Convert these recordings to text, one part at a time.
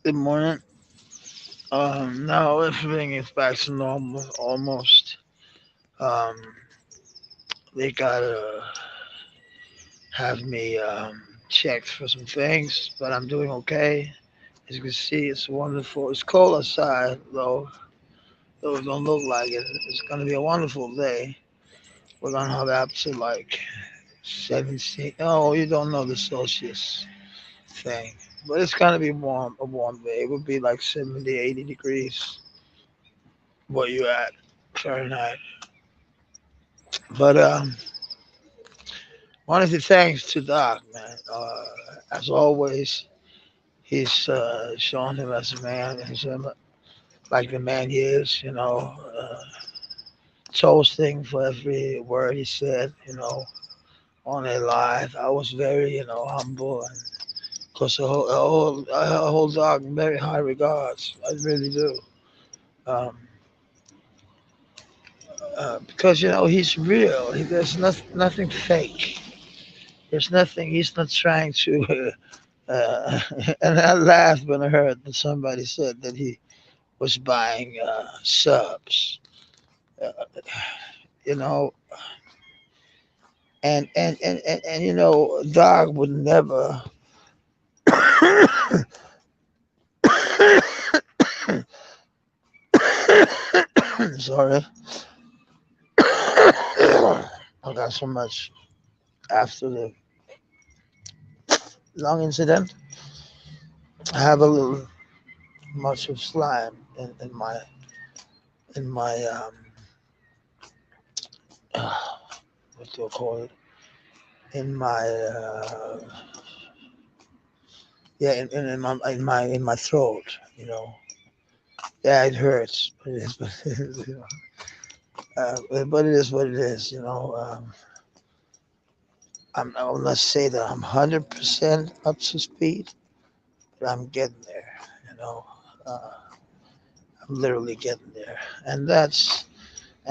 Good morning. Now everything is back to normal almost. Um, they gotta have me checked for some things, but I'm doing okay. As you can see, it's wonderful. It's cold outside though. Though it don't look like it. It's gonna be a wonderful day. We're gonna have up to like 17. Oh, you don't know the Celsius thing, but it's gonna be warm. A warm day. It would be like 70, 80 degrees. Where you at Fahrenheit? But wanted to thanks to Doc, man. As always, he's showing him as a man, he's like the man he is, toasting for every word he said, on a live. I was very, humble, and of course, I hold Doc in very high regards. I really do. Um, because, he's real. There's nothing fake. There's nothing, he's not trying to. And I laughed when I heard that somebody said that he was buying subs, uh, you know, and Dog would never. Sorry, I got so much after the lung incident. I have a little much of slime in my uh, what do I call it? In my yeah, in my throat. Yeah, it hurts, but it is, but it is, but it is what it is. I will not say that I'm 100% up to speed, but I'm getting there. You know, uh, I'm literally getting there, and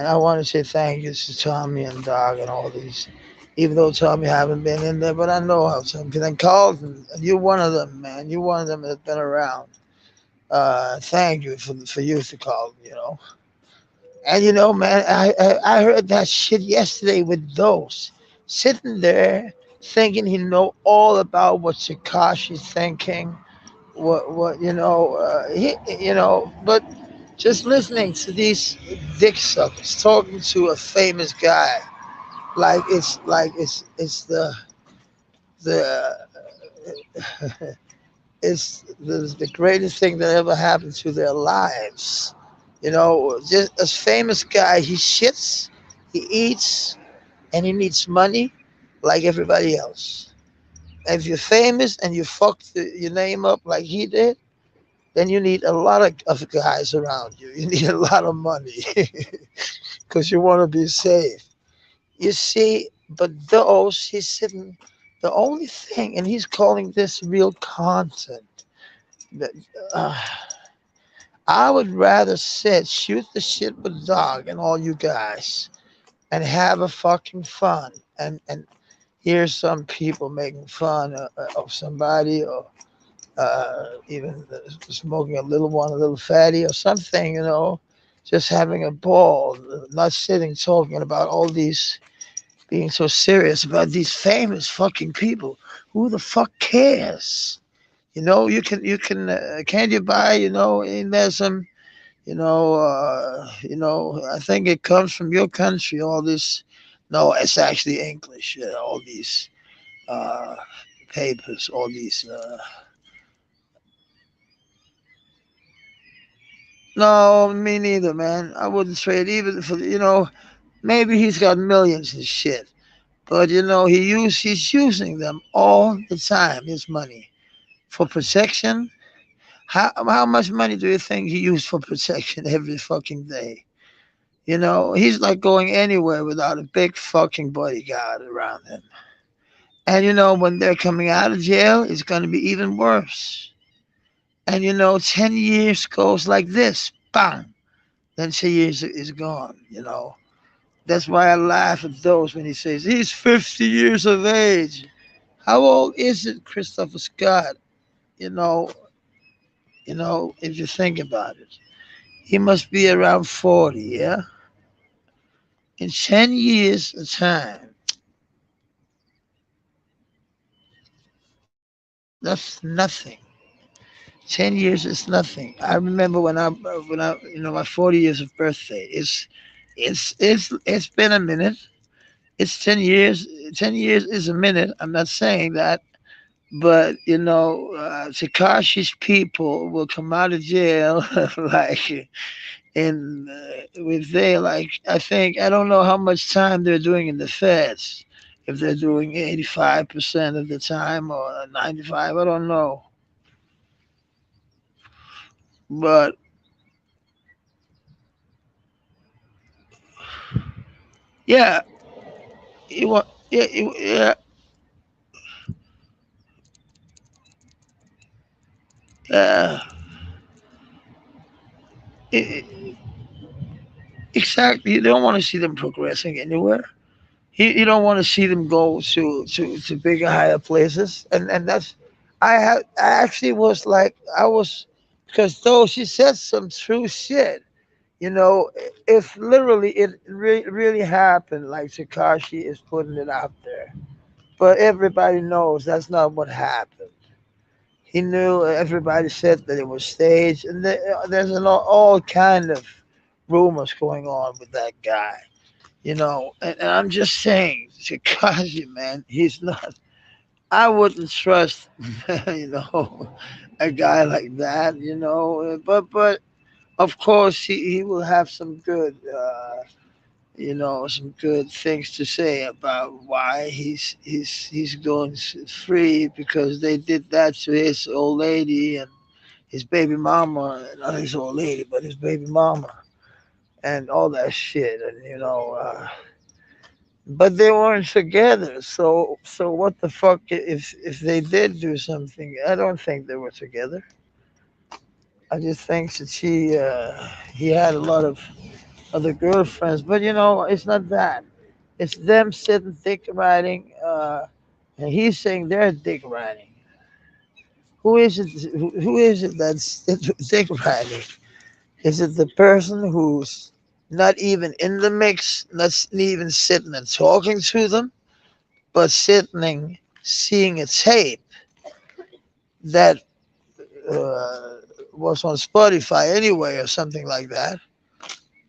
I want to say thank you to Tommy and Dog and all these. Even though Tommy haven't been in there, but I know how some people called, and you're one of them, man. You're one of them that's been around. Thank you for you to call. And man, I heard that shit yesterday with those sitting there thinking he know all about what Takashi's thinking, but just listening to these dick suckers talking to a famous guy like it's the it's the greatest thing that ever happened to their lives. Just a famous guy, he shits, he eats, and he needs money like everybody else. If you're famous and you fucked your name up like he did, then you need a lot of guys around you. You need a lot of money because you want to be safe. You see, but those, he's sitting, the only thing, and he's calling this real content. That, uh, I would rather shoot the shit with Dog and all you guys and have a fucking fun. And here's some people making fun of somebody, or even smoking a little one, a little fatty or something, just having a ball, not sitting talking about all these, being so serious about these famous fucking people. Who the fuck cares? Can you buy, in there some, I think it comes from your country, all this, no, it's actually English, all these uh, papers, all these, no, me neither, man. I wouldn't trade even for, maybe he's got millions and shit, but, he's using them all the time, his money, for protection. How much money do you think he used for protection every fucking day? He's like going anywhere without a big fucking bodyguard around him. And when they're coming out of jail, it's going to be even worse. And 10 years goes like this, bang, then 10 years is gone. That's why I laugh at those when he says he's 50 years of age. How old is it, Christopher Scott? You know, You know, if you think about it, he must be around 40. Yeah, in 10 years of time, that's nothing. 10 years is nothing. I remember when I my 40 years of birthday. It's been a minute. It's 10 years. 10 years is a minute. I'm not saying that, but Takashi's people will come out of jail like in with they like I don't know how much time they're doing in the feds. If they're doing 85% of the time or 95, I don't know. But yeah, you want yeah yeah yeah. it, exactly. You don't want to see them progressing anywhere. You don't want to see them go to bigger, higher places. And that's I actually was like I was because though she said some true shit. You know, if literally really happened, like Takashi is putting it out there, but everybody knows that's not what happened. He knew everybody said that it was staged, and there's all kind of rumors going on with that guy. And I'm just saying, Takashi, man, he's not. I wouldn't trust, a guy like that. But of course he will have some good things to say about why he's going free because they did that to his old lady and his baby mama, not his old lady, but his baby mama and all that shit. And but they weren't together. So what the fuck if they did do something? I don't think they were together. I just think that he had a lot of other girlfriends, but it's not that. It's them sitting dick riding, and he's saying they're dick riding. Who is it? Who is it that's dick riding? Is it the person who's not even in the mix, not even sitting and talking to them, but sitting and seeing a tape that uh, was on Spotify anyway, or something like that?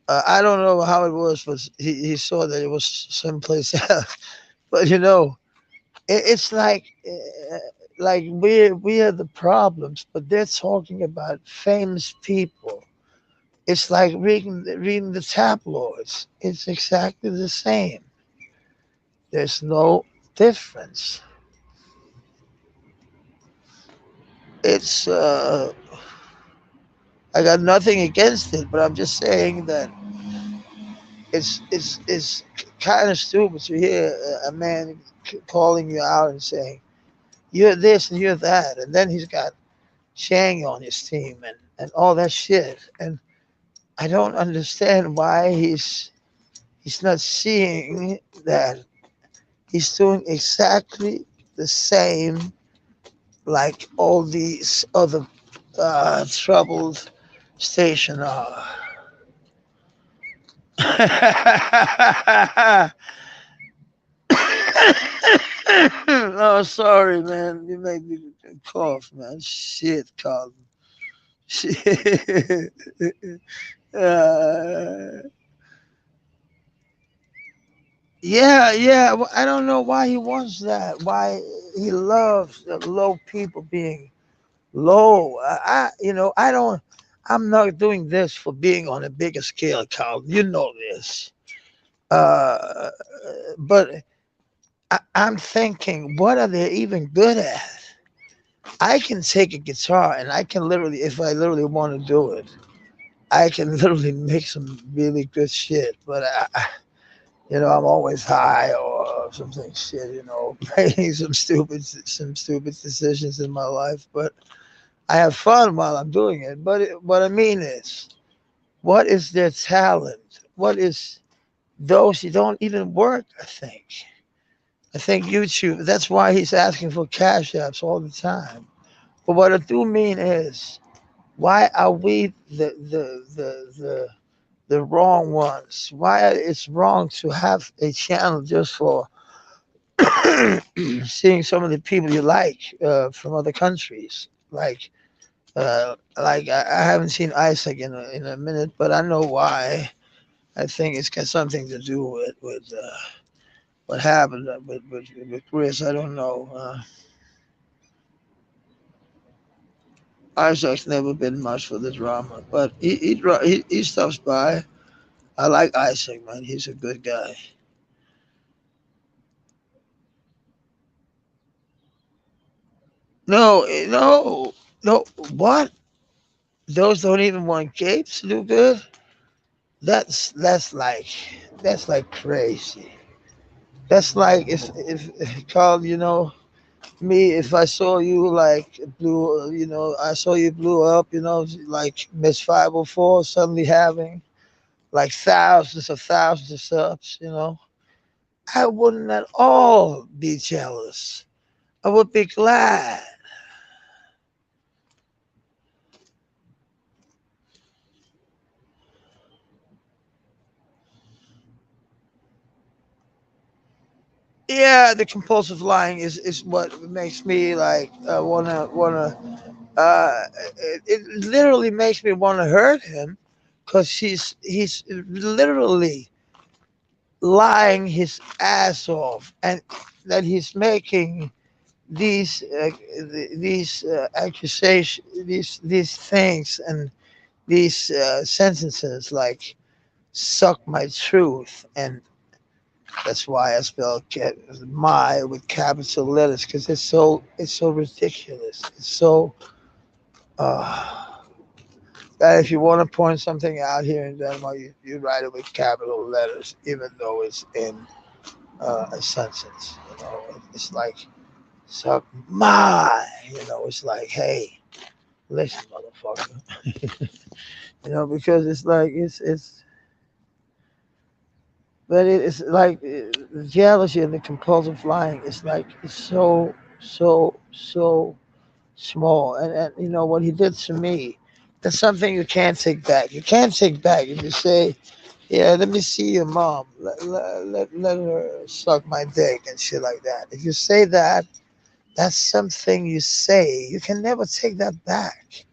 I don't know how it was, but he saw that it was someplace else. But it's like we are the problems, but they're talking about famous people. It's like reading the tabloids. It's exactly the same. There's no difference. It's I got nothing against it, but I'm just saying that it's kind of stupid to hear a man calling you out and saying you're this and you're that, and then he's got Shang on his team and all that shit. And I don't understand why he's not seeing that he's doing exactly the same like all these other troubled station are. Oh, sorry, man. You made me cough, man. Shit, Colin. Shit. uh, yeah, yeah. Well, I don't know why he wants that. Why he loves the low people being low. I don't. I'm not doing this for being on a bigger scale, Carl. You know this. Uh, but I'm thinking, what are they even good at? I can take a guitar and I can literally, if I literally want to do it, I can literally make some really good shit. But I'm always high or something shit. Making some stupid decisions in my life. But I have fun while I'm doing it. But what I mean is, what is their talent? What is those who don't even work? I think YouTube. That's why he's asking for cash apps all the time. But what I do mean is Why are we the wrong ones? Why it's wrong to have a channel just for seeing some of the people you like from other countries? I haven't seen Isaac in a minute, but I know why. I think it's got something to do with what happened with Chris. I don't know. Isaac's never been much for the drama, but he stops by. I like Isaac, man. He's a good guy. No, no, no. What? Those don't even want Gates to do good. That's like crazy. That's like if Carl, me, if I saw you like blew, I saw you blew up, like Miss 504 suddenly having like thousands of subs, I wouldn't at all be jealous. I would be glad. Yeah, the compulsive lying is what makes me like wanna. It literally makes me want to hurt him because he's literally lying his ass off, and that he's making these accusations, these things, and these sentences like "suck my truth," and that's why I spell "my" with capital letters because it's so ridiculous. It's so. That if you want to point something out here in Denmark, you write it with capital letters, even though it's in a sentence. It's like suck my. It's like, hey, listen, motherfucker. Because it's like but it's like the jealousy and the compulsive lying. It's like it's so small, and what he did to me. That's something you can't take back. You can't take back if you say, "Yeah, let me see your mom. Let her suck my dick," and shit like that. If you say that, that's something you say. You can never take that back.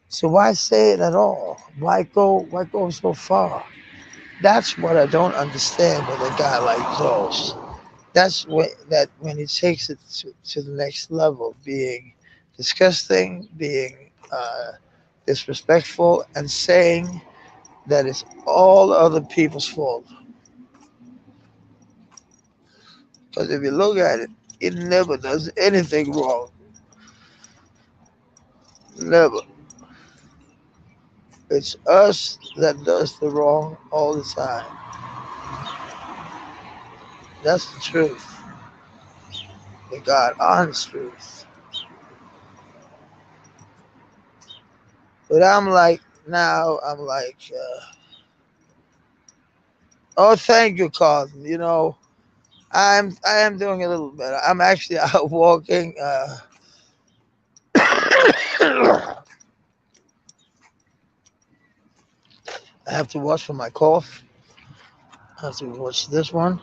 So why say it at all? Why go so far? That's what I don't understand with a guy like those. When he takes it to the next level, being disgusting, being disrespectful, and saying that it's all other people's fault. Because if you look at it, it never does anything wrong. Never. It's us that does the wrong all the time. That's the truth. The God honest truth. But I'm like, oh, thank you, Carlton. I am doing a little better. I'm actually out walking. I have to watch for my cough. I have to watch this one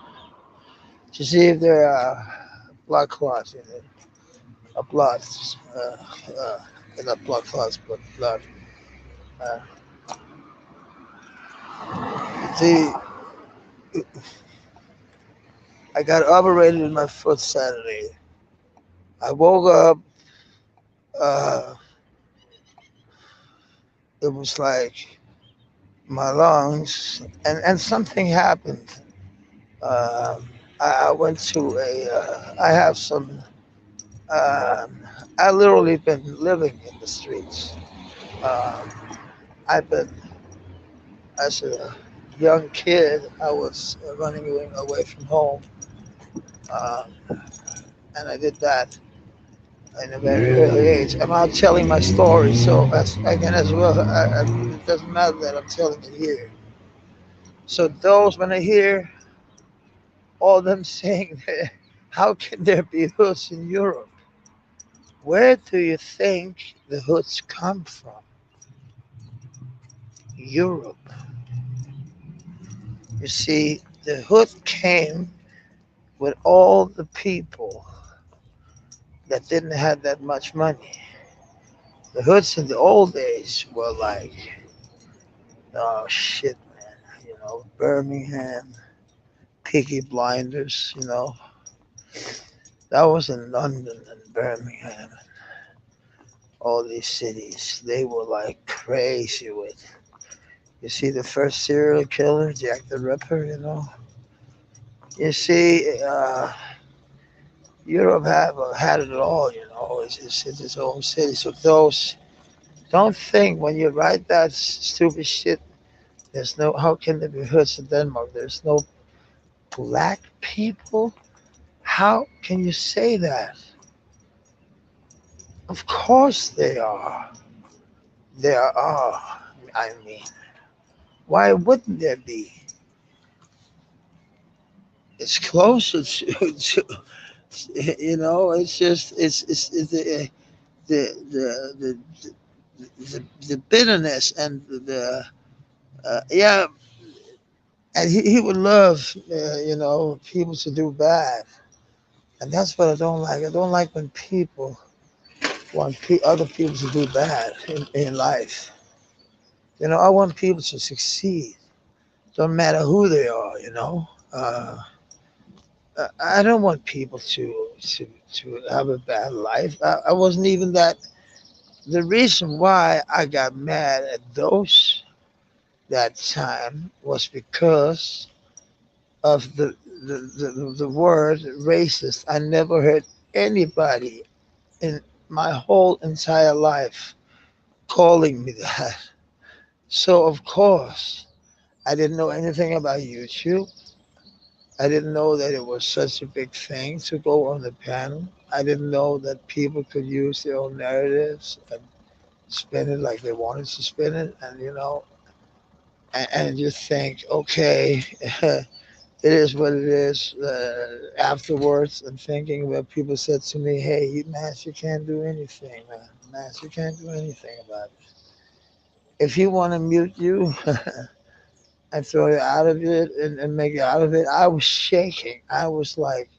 to see if there are blood clots in it. Blood, uh, not blood clots, but blood. Uh, see, I got operated in my foot Saturday. I woke up. Uh, it was like my lungs, and something happened. Um I went to I have some. Um, I literally been living in the streets. Um, I've been as a young kid. I was running away from home, um, and I did that in a very early age. I'm out telling my story, so that's I can as well. It doesn't matter that I'm telling it here. So those when I hear all them saying, "How can there be hoods in Europe?" Where do you think the hoods come from? Europe. You see, the hood came with all the people that didn't have that much money. The hoods in the old days were like, oh shit, man, Birmingham, Peaky Blinders, that was in London and Birmingham, all these cities. They were like crazy with. You see, the first serial killer, Jack the Ripper, You see, Europe had it all, it's its own city. So those, don't think when you write that stupid shit, there's no, how can there be hoods in Denmark? There's no black people? How can you say that? Of course they are. There are. I mean, why wouldn't there be? It's closer to it's just, it's the, the bitterness and yeah, and he would love, people to do bad. And that's what I don't like. I don't like when people want other people to do bad in life. I want people to succeed. Don't matter who they are. I don't want people to have a bad life. I wasn't even that. The reason why I got mad at those that time was because of the word racist. I never heard anybody in my whole entire life calling me that. So of course, I didn't know anything about YouTube. I didn't know that it was such a big thing to go on the panel. I didn't know that people could use their own narratives and spin it like they wanted to spin it, and you think, okay, it is what it is. Afterwards, and thinking where people said to me, "Hey, Max, you can't do anything, man. Max, you can't do anything about it. If you want to mute you and throw you out of it and make you out of it," I was shaking. I was like,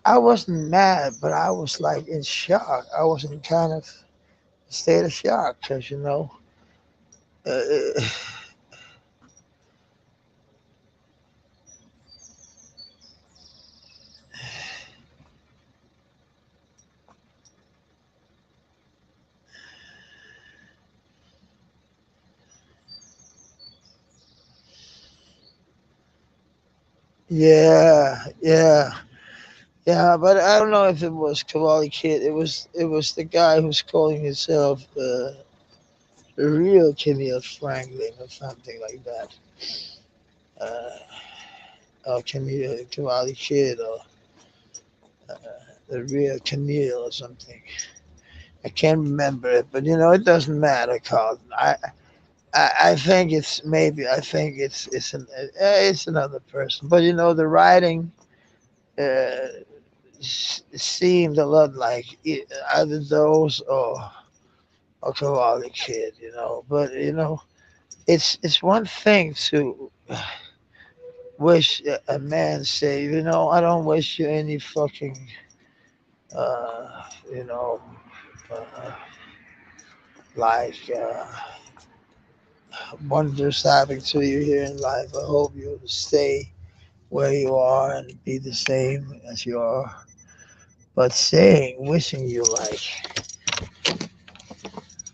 I wasn't mad, but I was like in shock. I was in kind of state of shock because, uh, yeah, yeah, yeah. But I don't know if it was Kavali Kid. It was the guy who's calling himself the real Camille Franklin or something like that. Or Camille Kavali Kid or uh, the real Camille or something. I can't remember it, but it doesn't matter, Carlton. I think it's maybe I think it's another person, but the writing uh, seemed a lot like either those or Kowalik Kid, But it's one thing to wish a man say, I don't wish you any fucking uh, you know uh, like wonders happening to you here in life. I hope you stay where you are and be the same as you are. But saying, wishing you like,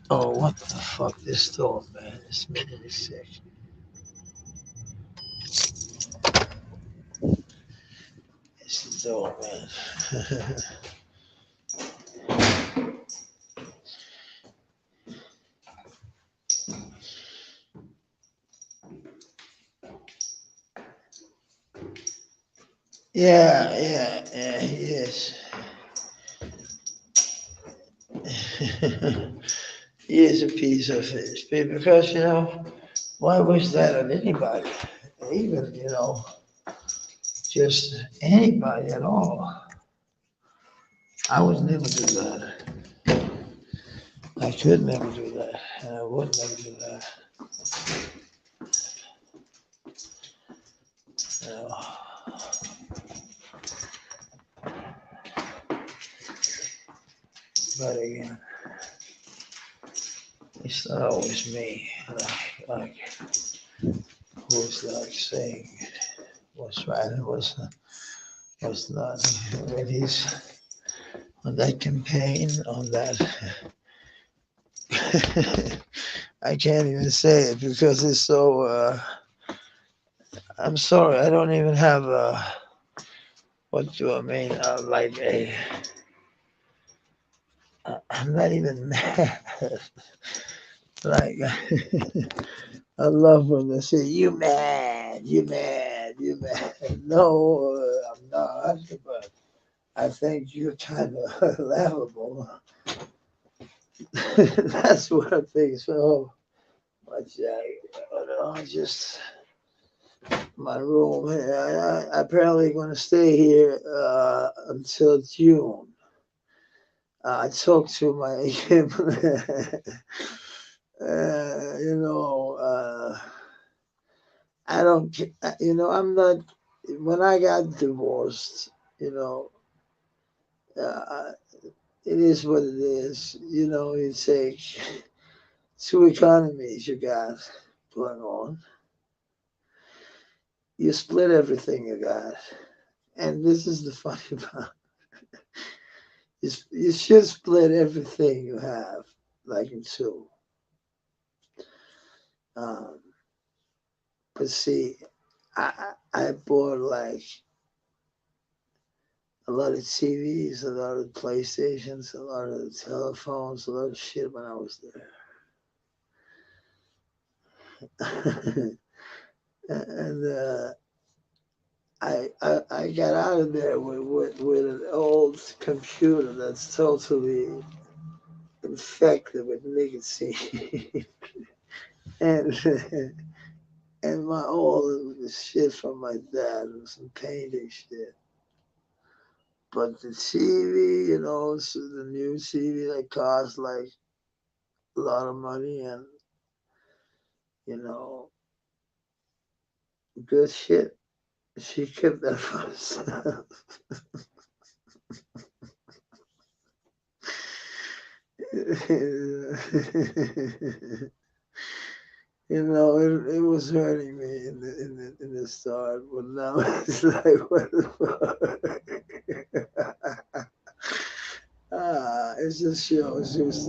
oh, what the fuck, this dog, man, it's making me sick. It's the dog, man. Yeah, yeah, yeah, he is. He is a piece of fish. Because, why wish that on anybody? Even, just anybody at all. I would never do that. I could never do that. And I would never do that. But again, it's not always me. Like who's like saying what's right and what's not. When he's on that campaign, on that, I can't even say it because it's so. I'm sorry, I don't even have what do I mean? Like a. I'm not even mad. Like I love when they say you mad, you mad, you mad. No, I'm not. But I think you're kind of laughable. That's what I think. So, much just my room here. I apparently going to stay here until June. I talked to my you know, I don't, I'm not, when I got divorced, you know, uh, it is what it is. You know, you take two economies you got going on. You split everything you got. And this is the funny part. You should split everything you have, like in two. Um, but see, I bought like a lot of TVs, a lot of PlayStations, a lot of telephones, a lot of shit when I was there. And I got out of there with an old computer that's totally infected with nicotine. and and my old shit from my dad and some painting shit. But the TV, so the new TV that costs like a lot of money and you know, good shit. She kept that for herself. it was hurting me in the start, but now it's like what the fuck. It just shows who's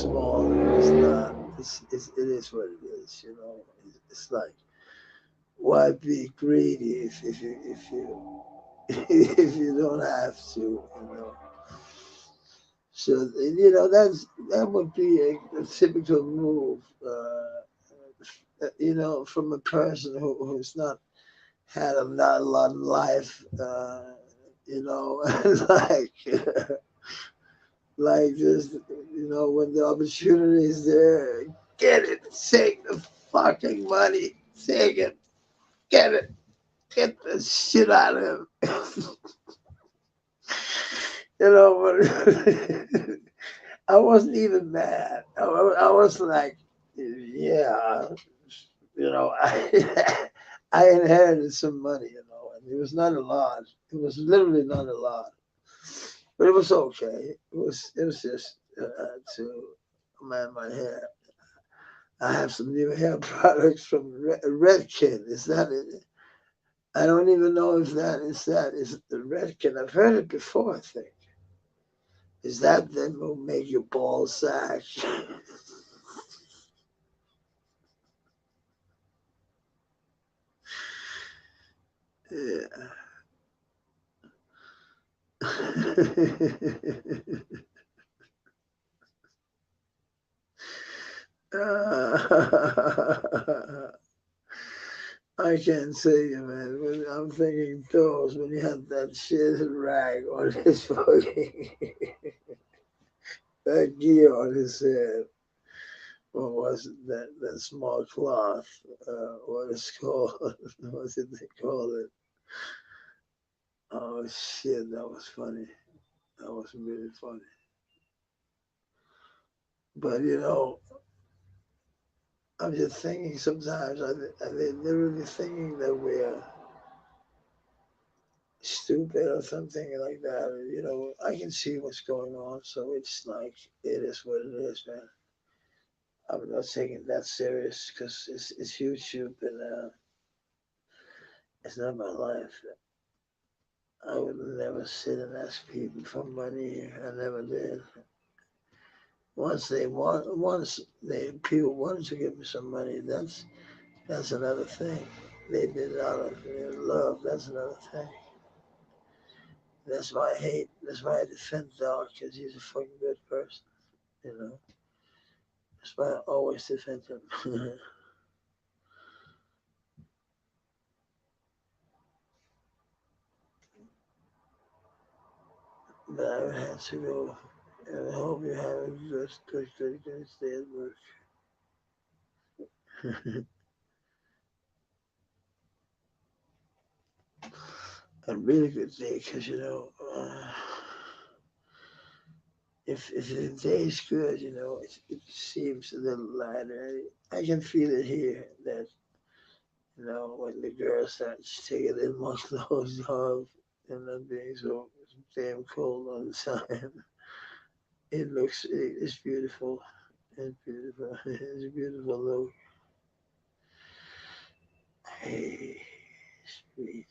small and who's not. It is what it is, It's like why be greedy if you don't have to. So that would be a typical move, from a person who's not had not a lot of life, like like just when the opportunity is there, get it, take the fucking money, take it, get it, get the shit out of him. But I wasn't even mad. I was like, yeah, I inherited some money, and it was not a lot. It was literally not a lot, but it was okay. It was just to man my hair. I have some new hair products from Redken. Is that it? I don't even know if that is the Redken. I've heard it before. I think is that them will make your balls sack. Yeah. I can't say you, man. I'm thinking those when you have that shit rag on his fucking that gear on his head. What was it? That small cloth? What is called? What's it they call it? Oh shit, that was funny. That was really funny. But I'm just thinking. Sometimes I literally thinking that we're, stupid or something like that. You know, I can see what's going on, so it's like it is what it is, man. I'm not taking it that serious because it's YouTube and it's not my life. I would never sit and ask people for money. I never did. Once they people wanted to give me some money, that's another thing. They did it out of love. That's another thing. That's why I hate. That's why I defend Dog because he's a fucking good person. You know. That's why I always defend him. But I had to go. And I hope you have a good day at work. A really good day because if the day is good, it seems a little lighter. I can feel it here that when the girl starts taking in my clothes off and not being so damn cold all the time. It's beautiful. It's beautiful. It's a beautiful look. Hey, sweet.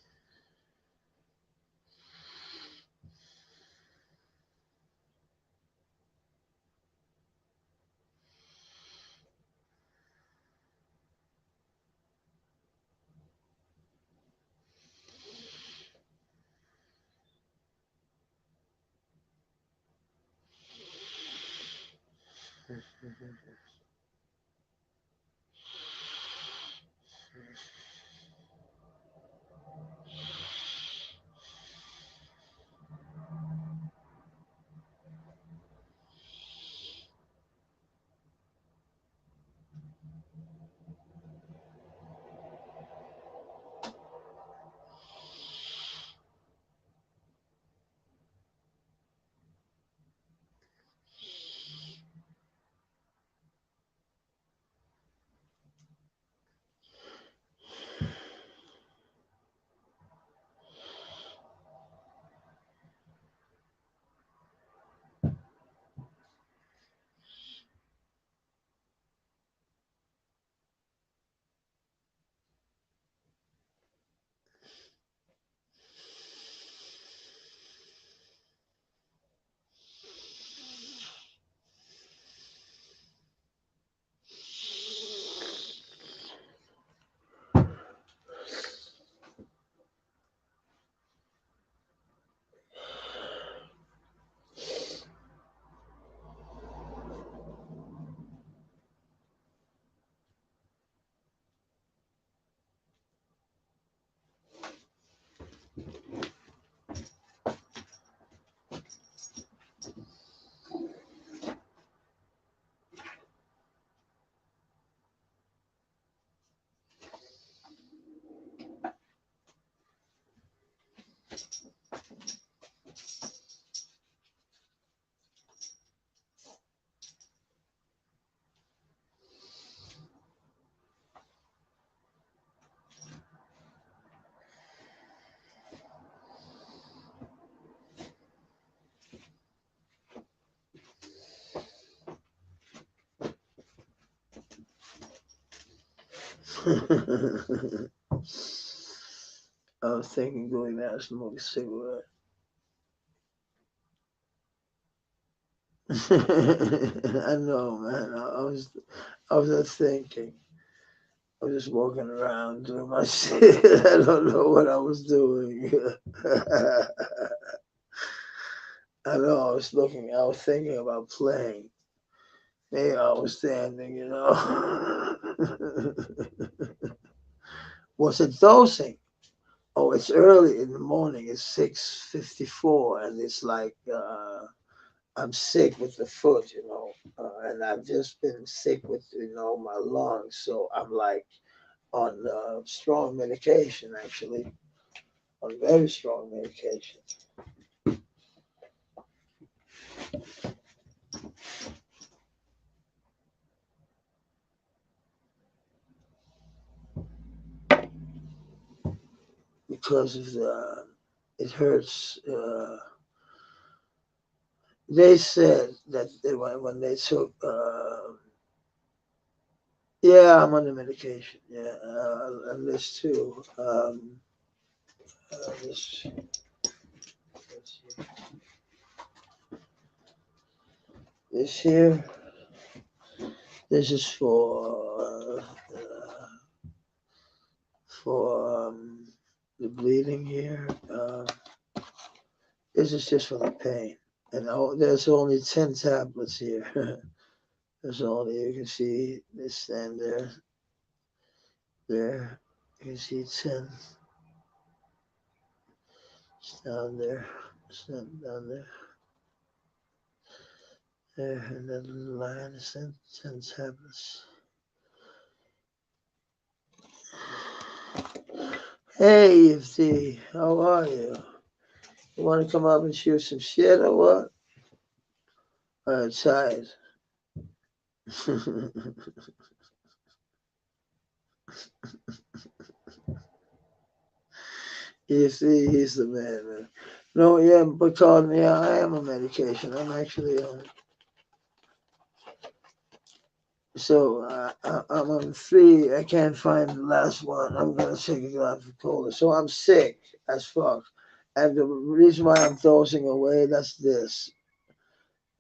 I was thinking going out and smoke a cigarette. I know, man. I was just thinking. I was just walking around doing my shit. I don't know what I was doing. I know. I was thinking about playing. Maybe I was standing. Was it dosing? Oh, it's early in the morning. It's 6:54, and it's like I'm sick with the foot, and I've just been sick with my lungs. So I'm like on strong medication, actually, on very strong medication because of the It hurts. They said that when they took. Yeah, I'm on the medication. Yeah, and this too. This, this here. This is for the bleeding here. This is just for the pain. And there's only 10 tablets here. There's only, you can see this and there. You can see 10. It's down there. It's down there. There, and that little line is 10 tablets. Hey, EFT, how are you? You want to come up and shoot some shit or what? Outside. He's the man. No, yeah, but called me. I am on medication. I'm actually on. So I'm on 3. I can't find the last one. I'm gonna take a glass of cola. So I'm sick as fuck, and the reason why I'm dosing away, that's this.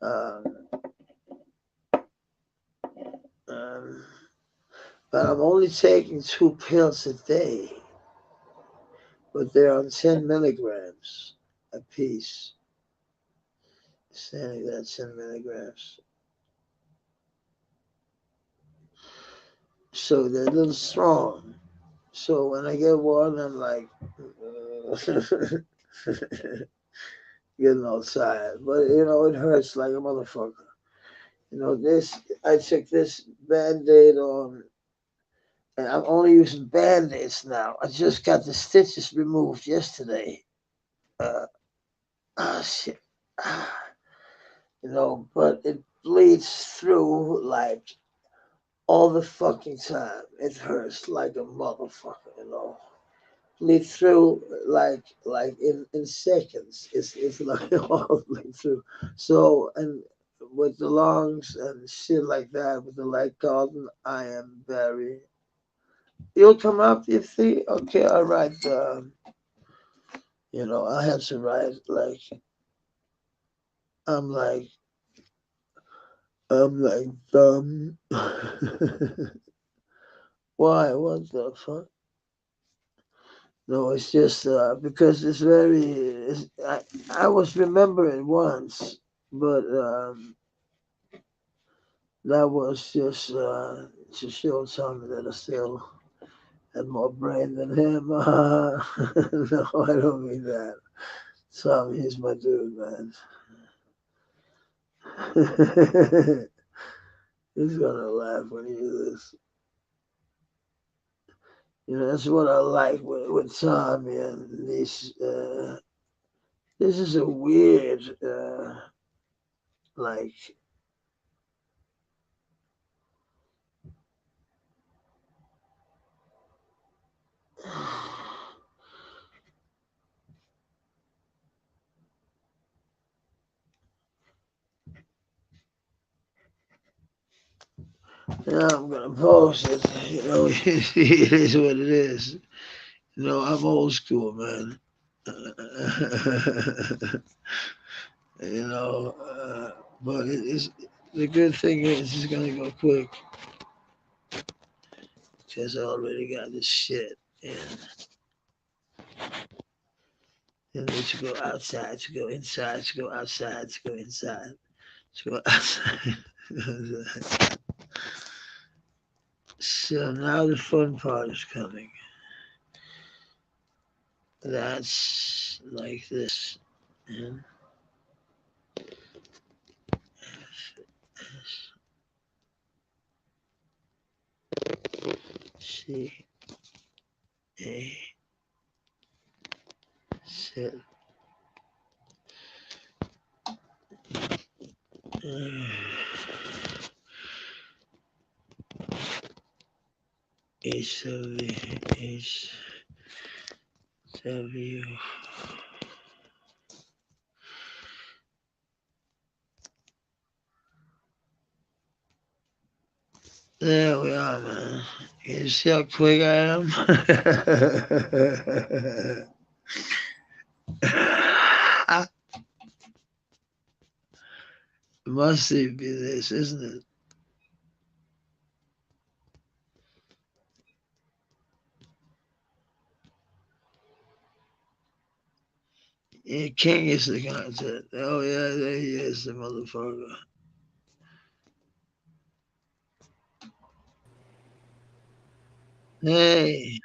Um, um, but I'm only taking 2 pills a day, but they're on 10 milligrams a piece. Saying that 10 milligrams. So they're a little strong. So when I get one, I'm like getting all tired. But it hurts like a motherfucker. This I took this band-aid on, and I'm only using band-aids now. I just got the stitches removed yesterday. Shit. But it bleeds through like all the fucking time. It hurts like a motherfucker. Bleed through like in seconds. It's like all bleed through. So and with the lungs and shit like that, with the leg garden, I am very. You'll come up, you see? Okay, all right. I have to write like I'm like I'm like dumb. Why? What the fuck? No, it's just because it's very. I was remembering once, but that was just to show Tommy that I still had more brain than him. No, I don't mean that. Tommy, he's my dude, man. He's gonna laugh when he hears this. That's what I like with Tommy and these. This is a weird, like. Yeah, I'm gonna post it. It is what it is. I'm old school, man. But it's the good thing is it's gonna go quick because I already got this shit, and I need to go outside, to go inside, to go outside, to go inside, to go outside. So now the fun part is coming. That's like this. And C A Z H W H W There we are, man. You see how quick I am? Must be this, isn't it? Yeah, King is the content. Oh yeah, there he is, the motherfucker. Hey,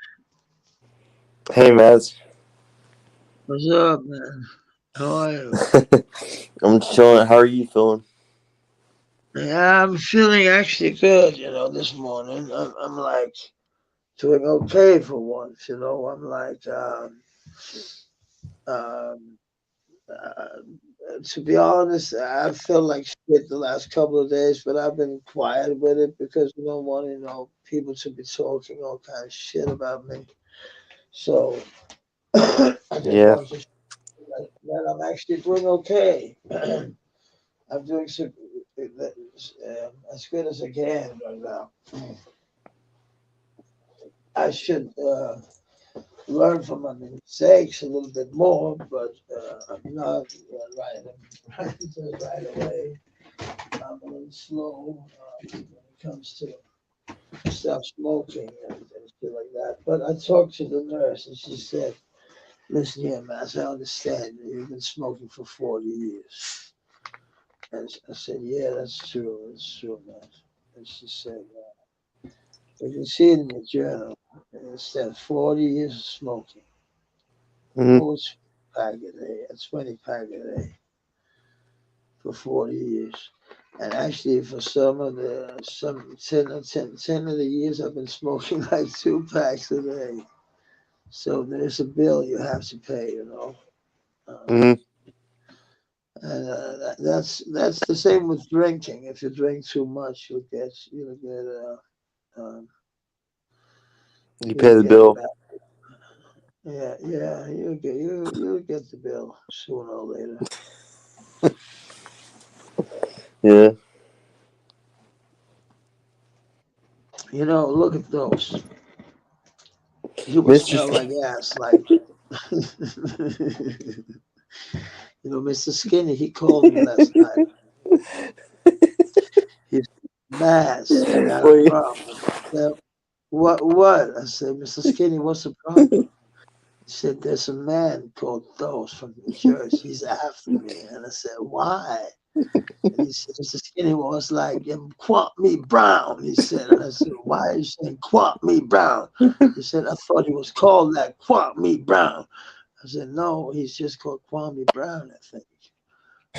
Hey, Matt. what's up, man? How are you? I'm chilling. How are you feeling? Yeah, I'm feeling actually good, this morning. I'm like doing okay for once, I'm like, um, to be honest, I felt like shit the last couple of days, but I've been quiet with it because we don't want, people to be talking all kind of shit about me. So I just Yeah. want to like that I'm actually doing okay. I'm doing so as good as I can right now. I should learn from my mistakes a little bit more, but I'm not right, right away. I'm a little slow when it comes to stop smoking and shit like that. But I talked to the nurse and she said, "Listen here, Mass, I understand you've been smoking for 40 years." And I said, "Yeah, that's true, man." And she said, "You can see it in your journal. It said 40 years of smoking, Hmm. whole pack a day, a 20 pack a day for 40 years." And actually, for some 10 of the years, I've been smoking like 2 packs a day. So there's a bill you have to pay. Uh, Hmm. and that's the same with drinking. If you drink too much, You pay you'll the get bill. back. Yeah, you'll get the bill sooner or later. Yeah. Look at those. He would Mr. smell like ass. Like Mr. Skinny. He called me last night. He's Mass. I got a Wait. problem. I said, what? I said, Mr. Skinny, what's the problem? He said, there's a man called Dose from New Jersey. He's after me. And I said, why? And he said, Mr. Skinny was like, Kwame Brown. He said, and I said, why are you saying Kwame Brown? He said, I thought he was called that Kwame Brown. I said, no, he's just called Kwame Brown, I think.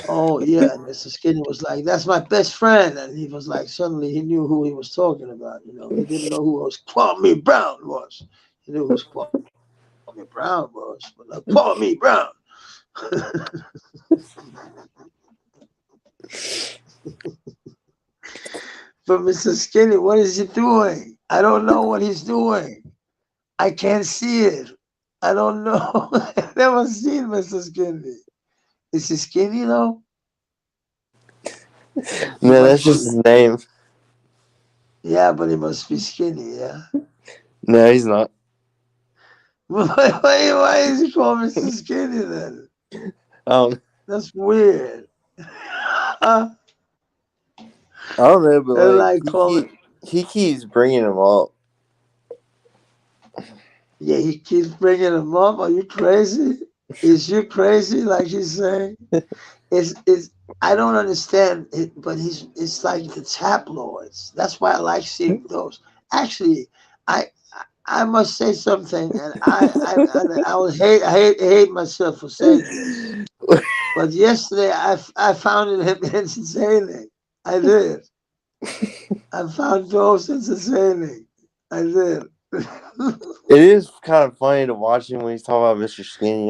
Oh, yeah. And Mr. Skinny was like, that's my best friend. And he was like, suddenly he knew who he was talking about. He didn't know who was Kwame Brown was. He knew who Kwame Brown was, but Kwame Brown. But Mr. Skinny, what is he doing? I don't know what he's doing. I can't see it. I don't know. I never seen Mr. Skinny. Is he skinny though? He Man, that's must just be. his name. Yeah, but he must be skinny. Yeah. No, he's not. Why is he called Mr. Skinny then? I That's weird. And don't know, but like like call it. he keeps bringing him up. Yeah, he keeps bringing him up. Are you crazy? Is you crazy? Like he's saying. Is I don't understand it, but it's like the tabloids. That's why I like seeing those. Actually, I I must say something, and I will hate myself for saying this, but yesterday I found it entertaining. I did. I found those entertaining. I did. It is kind of funny to watch him when he's talking about Mr. Skinny.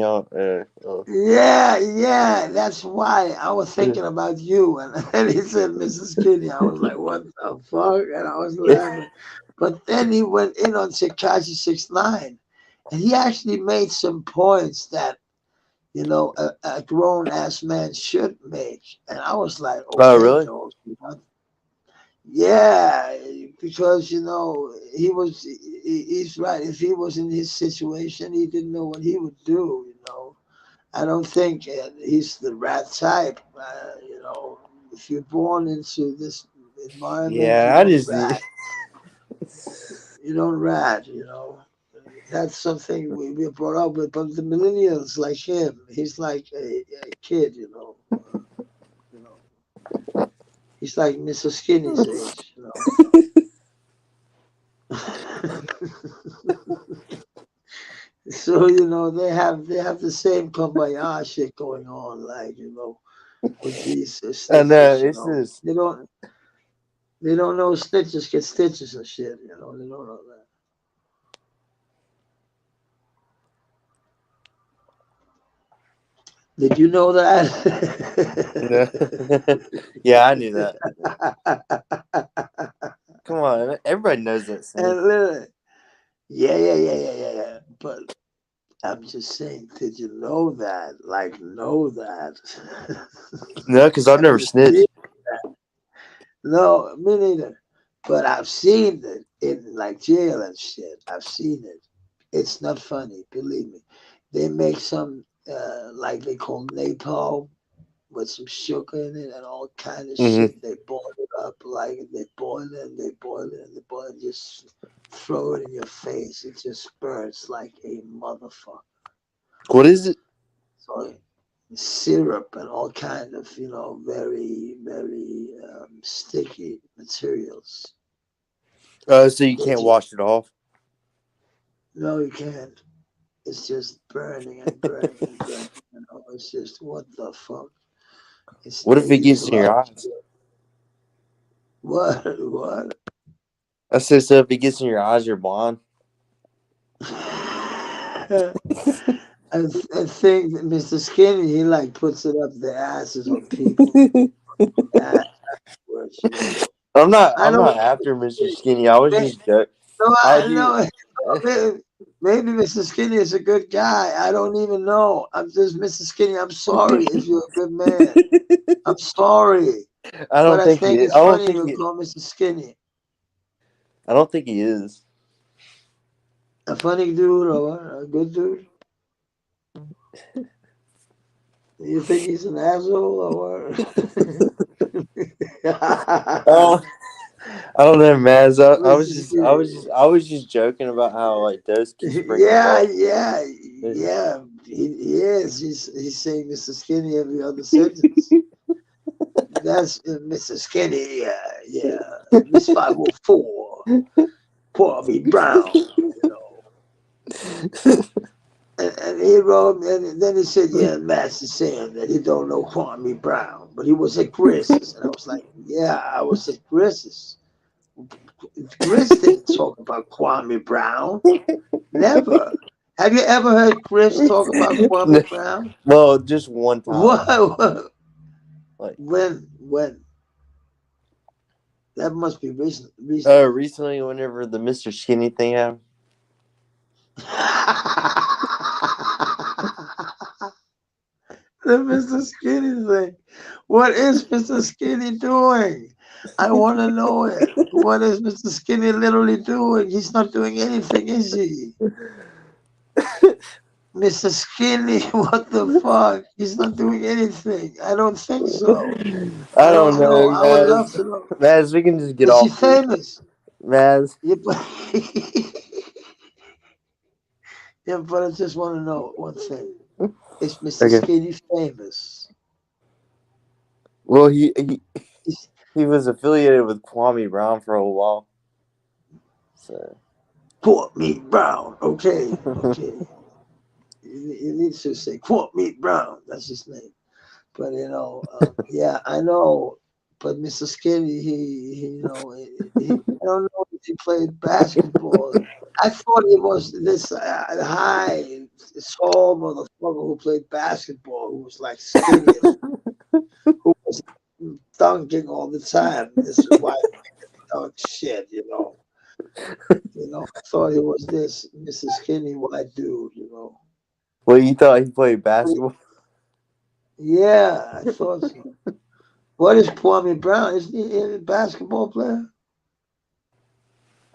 Yeah, that's why I was thinking about you. And then he said, Mrs. Skinny. I was like, what the fuck? And I was laughing. But then he went in on Tekashi 69, and he actually made some points that, a grown ass man should make. And I was like, Oh, okay, really? Joel. Yeah, because he's right. If he was in his situation, he didn't know what he would do. I don't think he's the rat type. If you're born into this environment, you Yeah, I don't just need. rat. You don't rat. That's something we're brought up with. But the millennials, like him, he's like a kid. You know, he's like Mr. Skinny's age. So they have the same kumbaya shit going on, like with these I know snitches. it's just. They don't know snitches get stitches and shit. They don't know that. Did you know that? No. Yeah, I knew that. Come on, everybody knows that snitch. And literally, yeah, yeah, yeah, yeah, yeah, yeah. But I'm just saying, did you know that? Like, know that? No, because I've Have never you seen? snitched. No, me neither. But I've seen it in like jail and shit. I've seen it. It's not funny, believe me. They make some like they call napalm with some sugar in it and all kind of Hmm. shit. They boil it up like they boil it and they boil it and they boil it, just throw it in your face. It just burns like a motherfucker. What is it? So syrup and all kind of very very sticky materials. So you They can't just wash it off. no, you can't. It's just burning and burning and burning. It's just what the fuck. What if it It's gets in your blood. eyes? What? What? I said, so if it gets in your eyes, you're blind. I think that Mr. Skinny, he like puts it up the asses on people afterwards. I'm not. I I'm don't not after Mr. Skinny. I was may- just joking. no, I I do. know. Maybe Mr. Skinny is a good guy. I don't even know. I'm just Mr. Skinny. I'm sorry if you're a good man. I'm sorry, I but don't I think he. think Is. it's I don't funny think you he. call Mr. Skinny I don't think he is. a funny dude or what? A good dude. You think he's an asshole or what? Oh, I don't know, man. I was Mr. just. I was Skinny. just. I was just joking about how like those keep sprinkling Yeah, salt. yeah, yeah. He is. He's saying Mr. Skinny every other sentence. That's Mr. Skinny. Yeah, yeah. Miss 504. Pour me brown. You know. And he wrote, and then he said, yeah, Master saying that he don't know Kwame Brown, but he was at Chris's. And I was like, yeah, I was at Chris's. Chris didn't talk about Kwame Brown. Never. Have you ever heard Chris talk about Kwame Brown? Well, just one time. What? Like, When? That must be recently. recently, whenever the Mr. Skinny thing happened. The Mr. Skinny thing. What is Mr. Skinny doing? I want to know it. What is Mr. Skinny literally doing? He's not doing anything, is he? Mr. Skinny, what the fuck? He's not doing anything. I don't think so. I I don't don't know. know, I would Maz. love to know. Maz, we can just get Is he off this. famous? Maz. Yeah, but, yeah, but I just want to know one thing. Is Mr. Okay. Skinny famous? Well, he Is he was affiliated with Kwame Brown for a while. So. Pork Meat Brown. Okay, okay. He needs to say Pork Meat Brown. That's his name. But yeah, I know. But Mr. Skinny, I don't know if he played basketball. I thought he was this high, tall motherfucker who played basketball, who was like skinny, who was dunking all the time. This white dunk shit. I thought he was this Mr. Skinny white dude. Well, you thought he played basketball? Yeah, I thought so. What is Kwame Brown? Is he a basketball player?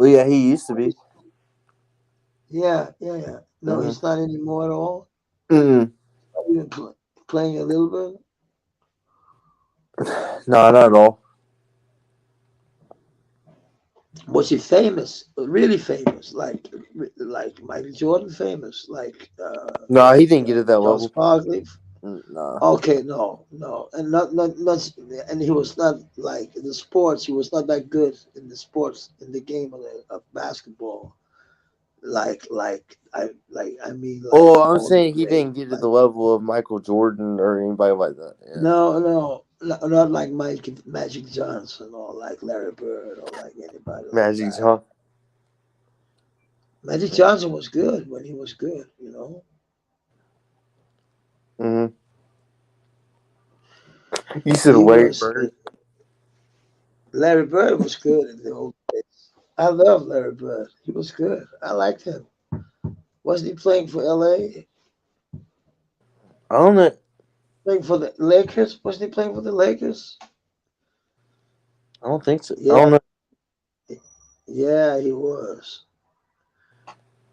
Well, yeah, he used to be. Yeah, yeah, yeah. No, Mm-hmm. he's not anymore at all. Mm-mm. Even playing a little bit. No, not at all. Was he famous? Really famous, like Michael Jordan famous, No, he didn't get to that Charles level. Barkley. Nah. Okay, no, no, and not, and he was not like in the sports. He was not that good in the sports in the game of basketball. I mean, like Oh, I'm all the saying he great. didn't get to Like the level of Michael Jordan or anybody like that. Yeah. not like Magic Johnson or like Larry Bird or like anybody like Magic that. Johnson. Magic Johnson was good when he was good. Mm-hmm. You said He Larry was. Bird. Larry Bird was good in the old days. I love Larry Bird. He was good. I liked him. Wasn't he playing for LA? I don't know. Playing for the Lakers? Wasn't he playing for the Lakers? I don't think so. I Yeah, don't know. yeah, he was.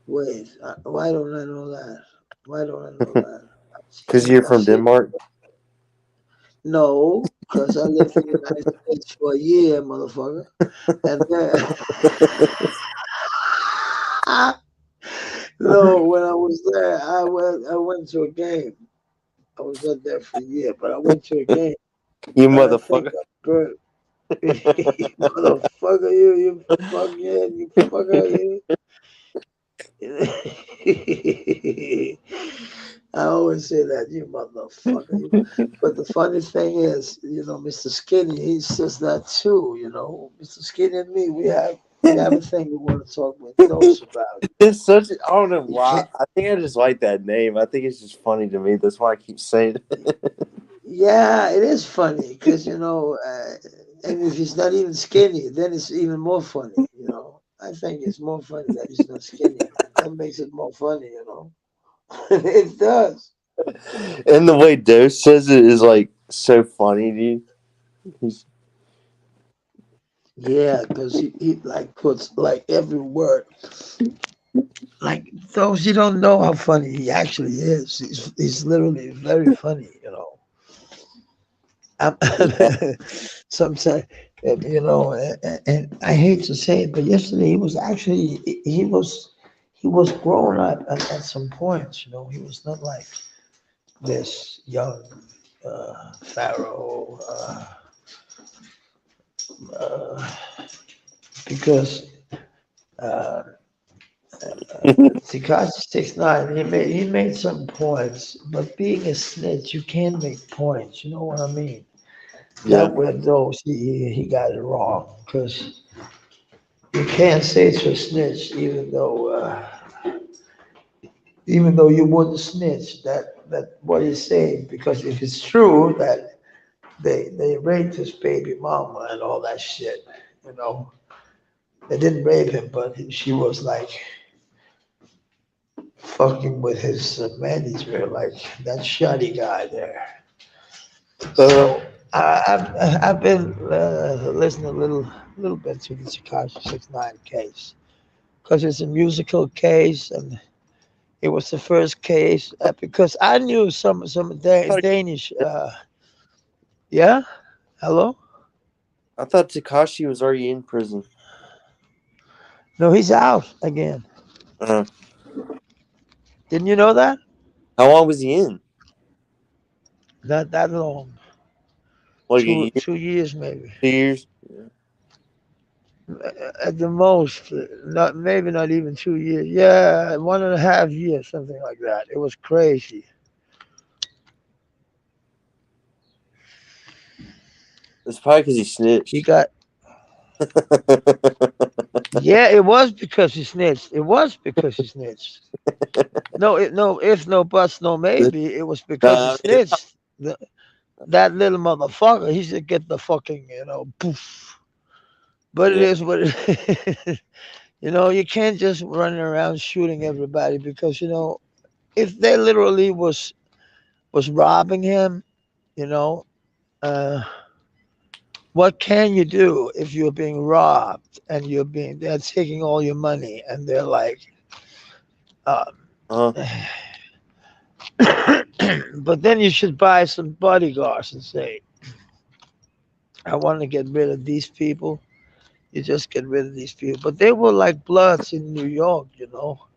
Wait, why don't I know that? Why don't I know that? Because you're I've from seen. Denmark. No, because I lived in the United States for a year, motherfucker. And then, no, when I was there, I went to a game. I was not there for a year, but I went to a game, You and I think motherfucker. Bird, motherfucker, you fucking, you fucker, you. I always say that, you motherfucker. But the funny thing is, Mr. Skinny, he says that too. Mr. Skinny and me, we have a thing we want to talk with jokes about. It's such. I don't know You why. can't. I think I just like that name. I think it's just funny to me. That's why I keep saying it. Yeah, it is funny because and if he's not even skinny, then it's even more funny. I think it's more funny that he's not skinny. That makes it more funny. It does. And the way Dose says it is like so funny, dude. He's, Yeah, because he like puts like every word. Like those you don't know how funny he actually is. He's literally very funny. I'm, yeah. sometimes, and I hate to say it, but yesterday he was grown up at some points. He was not like this young Pharaoh uh, because uh, Tekashi 6 9 he made some points, but being a snitch, you can make points. You know what I mean? Yeah. That with those he got it wrong because you can't say to a snitch even though you wouldn't snitch that what he's saying because if it's true that they raped his baby mama and all that shit, you know they didn't rape him, but she was like fucking with his manager, like that shoddy guy there. Uh, So I've been listening a little bit to the Tekashi 6 9 case because it's a musical case and it was the first case because I knew some Danish. Yeah, hello. I thought Takashi was already in prison. No, he's out again. Uh, Didn't you know that? how long was he in? Not that long. Like a Two year, 2 years maybe. 2 years? Yeah. At the most, not maybe not even 2 years. Yeah, 1.5 years, something like that. It was crazy. It's probably because he He snitched. got Yeah, it was because he snitched. It was because he snitched. No, if no buts, no maybe. It was because he I mean, snitched. That little motherfucker, he should get the fucking, poof. But it yeah. is what it is. You can't just run around shooting everybody because if they literally was robbing him, you know, uh, What can you do if you're being robbed and they're taking all your money and they're like, um, Uh, but then you should buy some bodyguards and say, I want to get rid of these people. You just get rid of these people. But they were like Bloods in New York, you know.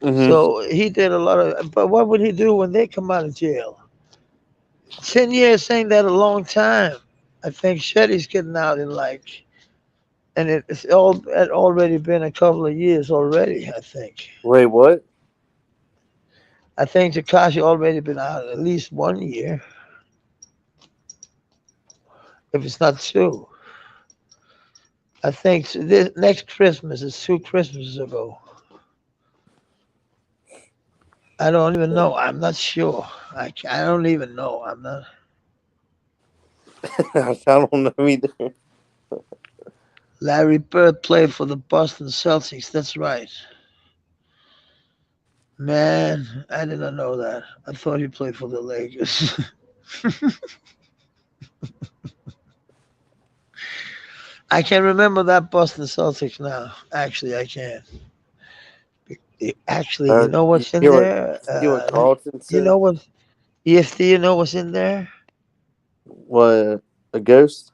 mm-hmm. So he did a lot of. But what would he do when they come out of jail? 10 years ain't that a long time. I think Shetty's getting out in like, and it already been a couple of years already. I think. Wait, what? I think Takashi already been out at least 1 year, if it's not two. I think this next Christmas is 2 Christmases ago. I don't even know. I'm not sure. I don't even know. I'm not. I don't know either. Larry Bird played for the Boston Celtics. That's right. Man, I did not know that. I thought he played for the Lakers. I can remember that Boston Celtics now. Actually, I can. Actually, you know You what's in hear what? there? You hear what Carlton You said? know what? EFT, you know what's in there? What? A ghost?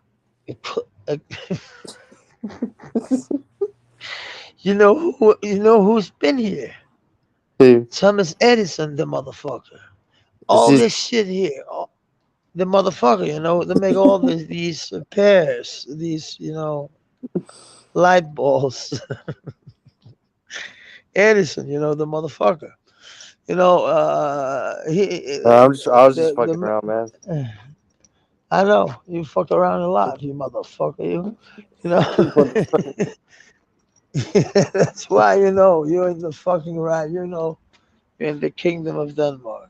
You know who's been here? Who? Thomas Edison, the motherfucker. This All is this shit here, the motherfucker, they make all these repairs, these, light bulbs. Edison, the motherfucker. He, I was just fucking the, around, man. I know you fuck around a lot, you motherfucker. You What the fuck? know. That's why you're in the fucking right. You're in the kingdom of Denmark.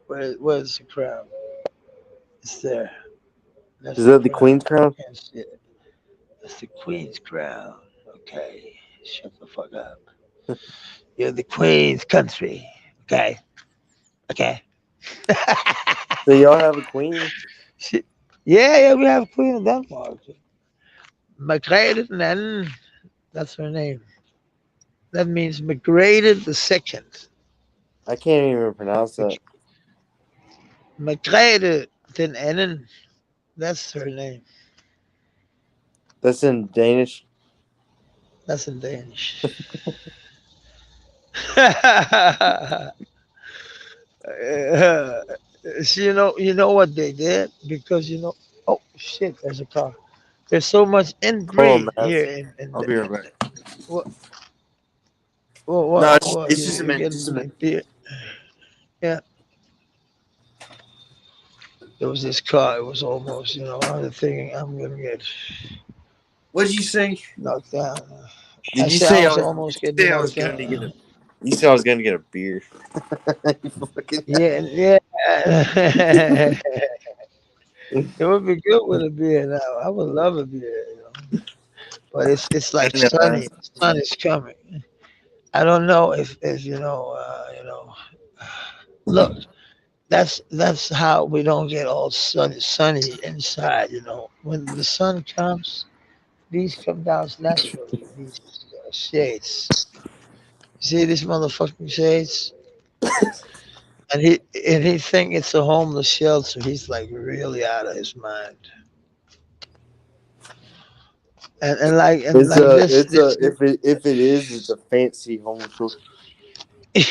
Where's the crown? It's there. That's Is the that the crown. Queen's crown? Can't see it. That's the queen's crown. Okay, shut the fuck up. You're the queen's country. Okay, okay. So y'all have a queen? She- yeah, we have queen of Denmark. Margrethe den anden. That's her name. That means Margrethe the second. I can't even pronounce that. Margrethe den anden. That's her name. That's in Danish. That's in Danish. Uh, so you know what they did because oh shit, there's a car. There's so much Hold on, inbreed here Matt. in I'll the, be right back. what No, it's just a you're minute. getting Just a minute. like beer. Yeah, there was this car. It was almost I was thinking I'm gonna get What did you say? knocked down. I Did you said I say was almost getting I was knocked going to get a? down. You said I was going to get a beer. You fucking- Yeah, yeah. It would be good with a beer now. I would love a beer. But it's I like know, man. sunny. The sun is coming. I don't know if look, that's how we don't get all sunny inside. When the sun comes, these come down naturally. These shades. You see these motherfucking shades, and he think it's a homeless shelter. He's like really out of his mind. And like this. If it is, it's a fancy home cook.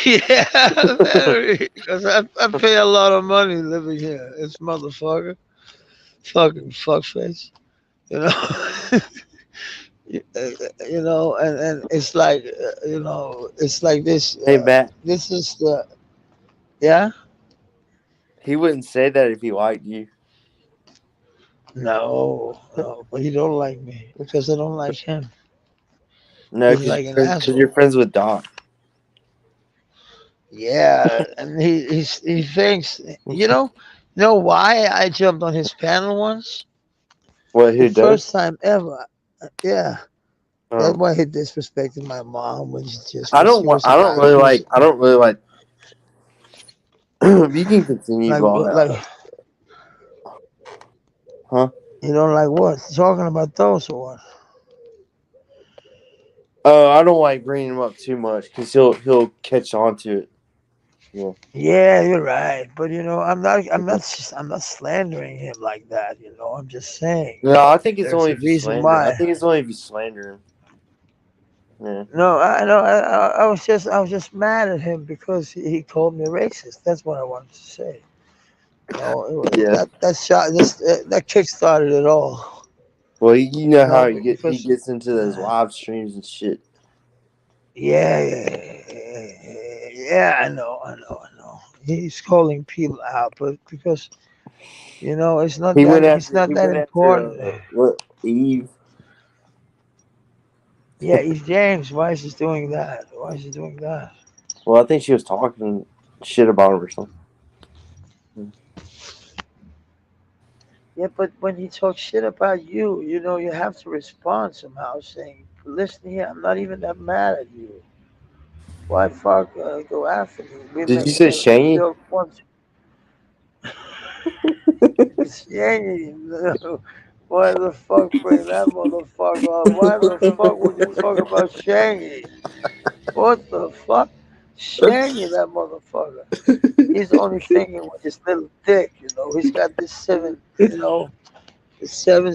Yeah, very. Because I pay a lot of money living here. It's motherfucker. Fucking fuckface. You know? And it's like, it's like this. Hey, Matt. This is the, yeah? He wouldn't say that if he liked you. No, no, but he don't like me because I don't like him. No, He's because like an you're asshole. friends with Doc. Yeah, and he thinks, why I jumped on his panel once? What? The Who first does? time ever. Yeah. That's Um, why he disrespected my mom when she was I don't about really two. like. I don't really like. You can continue Like going like out. Huh? You don't like what? Talking about those or what? I don't like bringing him up too much because he'll catch on to it. Yeah. Yeah, you're right. But I'm not slandering him like that. I'm just saying No, I think it's there's only a if you reason slander. I why. think it's only if you slander him. Yeah. No, I know. I was just mad at him because he called me racist. That's what I wanted to say. Yeah. That kick started it all. Well, you know how he Because gets into those uh, live streams and shit. yeah. I know. He's calling people out, but because it's not He that went after important. what Eve. Yeah, he's James. Why is he doing that? Why is he doing that? Well, I think she was talking shit about him or something. Yeah, but when he talks shit about you, you have to respond somehow, saying, "Listen here, I'm not even that mad at you. Why fuck go after me? We Did may you say Shangy? build one Yangy. Why the fuck bring that motherfucker up? Why the fuck would you talk about Shangy? What the fuck? Shangy, that motherfucker. He's only thinking with his little dick, He's got this 7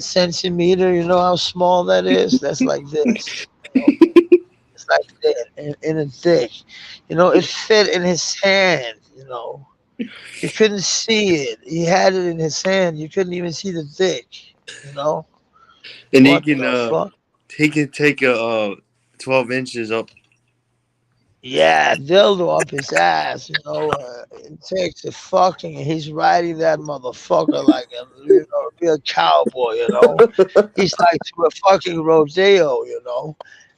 centimeter. You know how small that is? That's like this. It's like that in a dick. It fit in his hand. You couldn't see it. He had it in his hand. You couldn't even see the dick. You know And what the fuck? he can take a 12 inches up. Yeah, dildo up his ass. It takes a fucking. He's riding that motherfucker like be a cowboy. He's like to a fucking rodeo.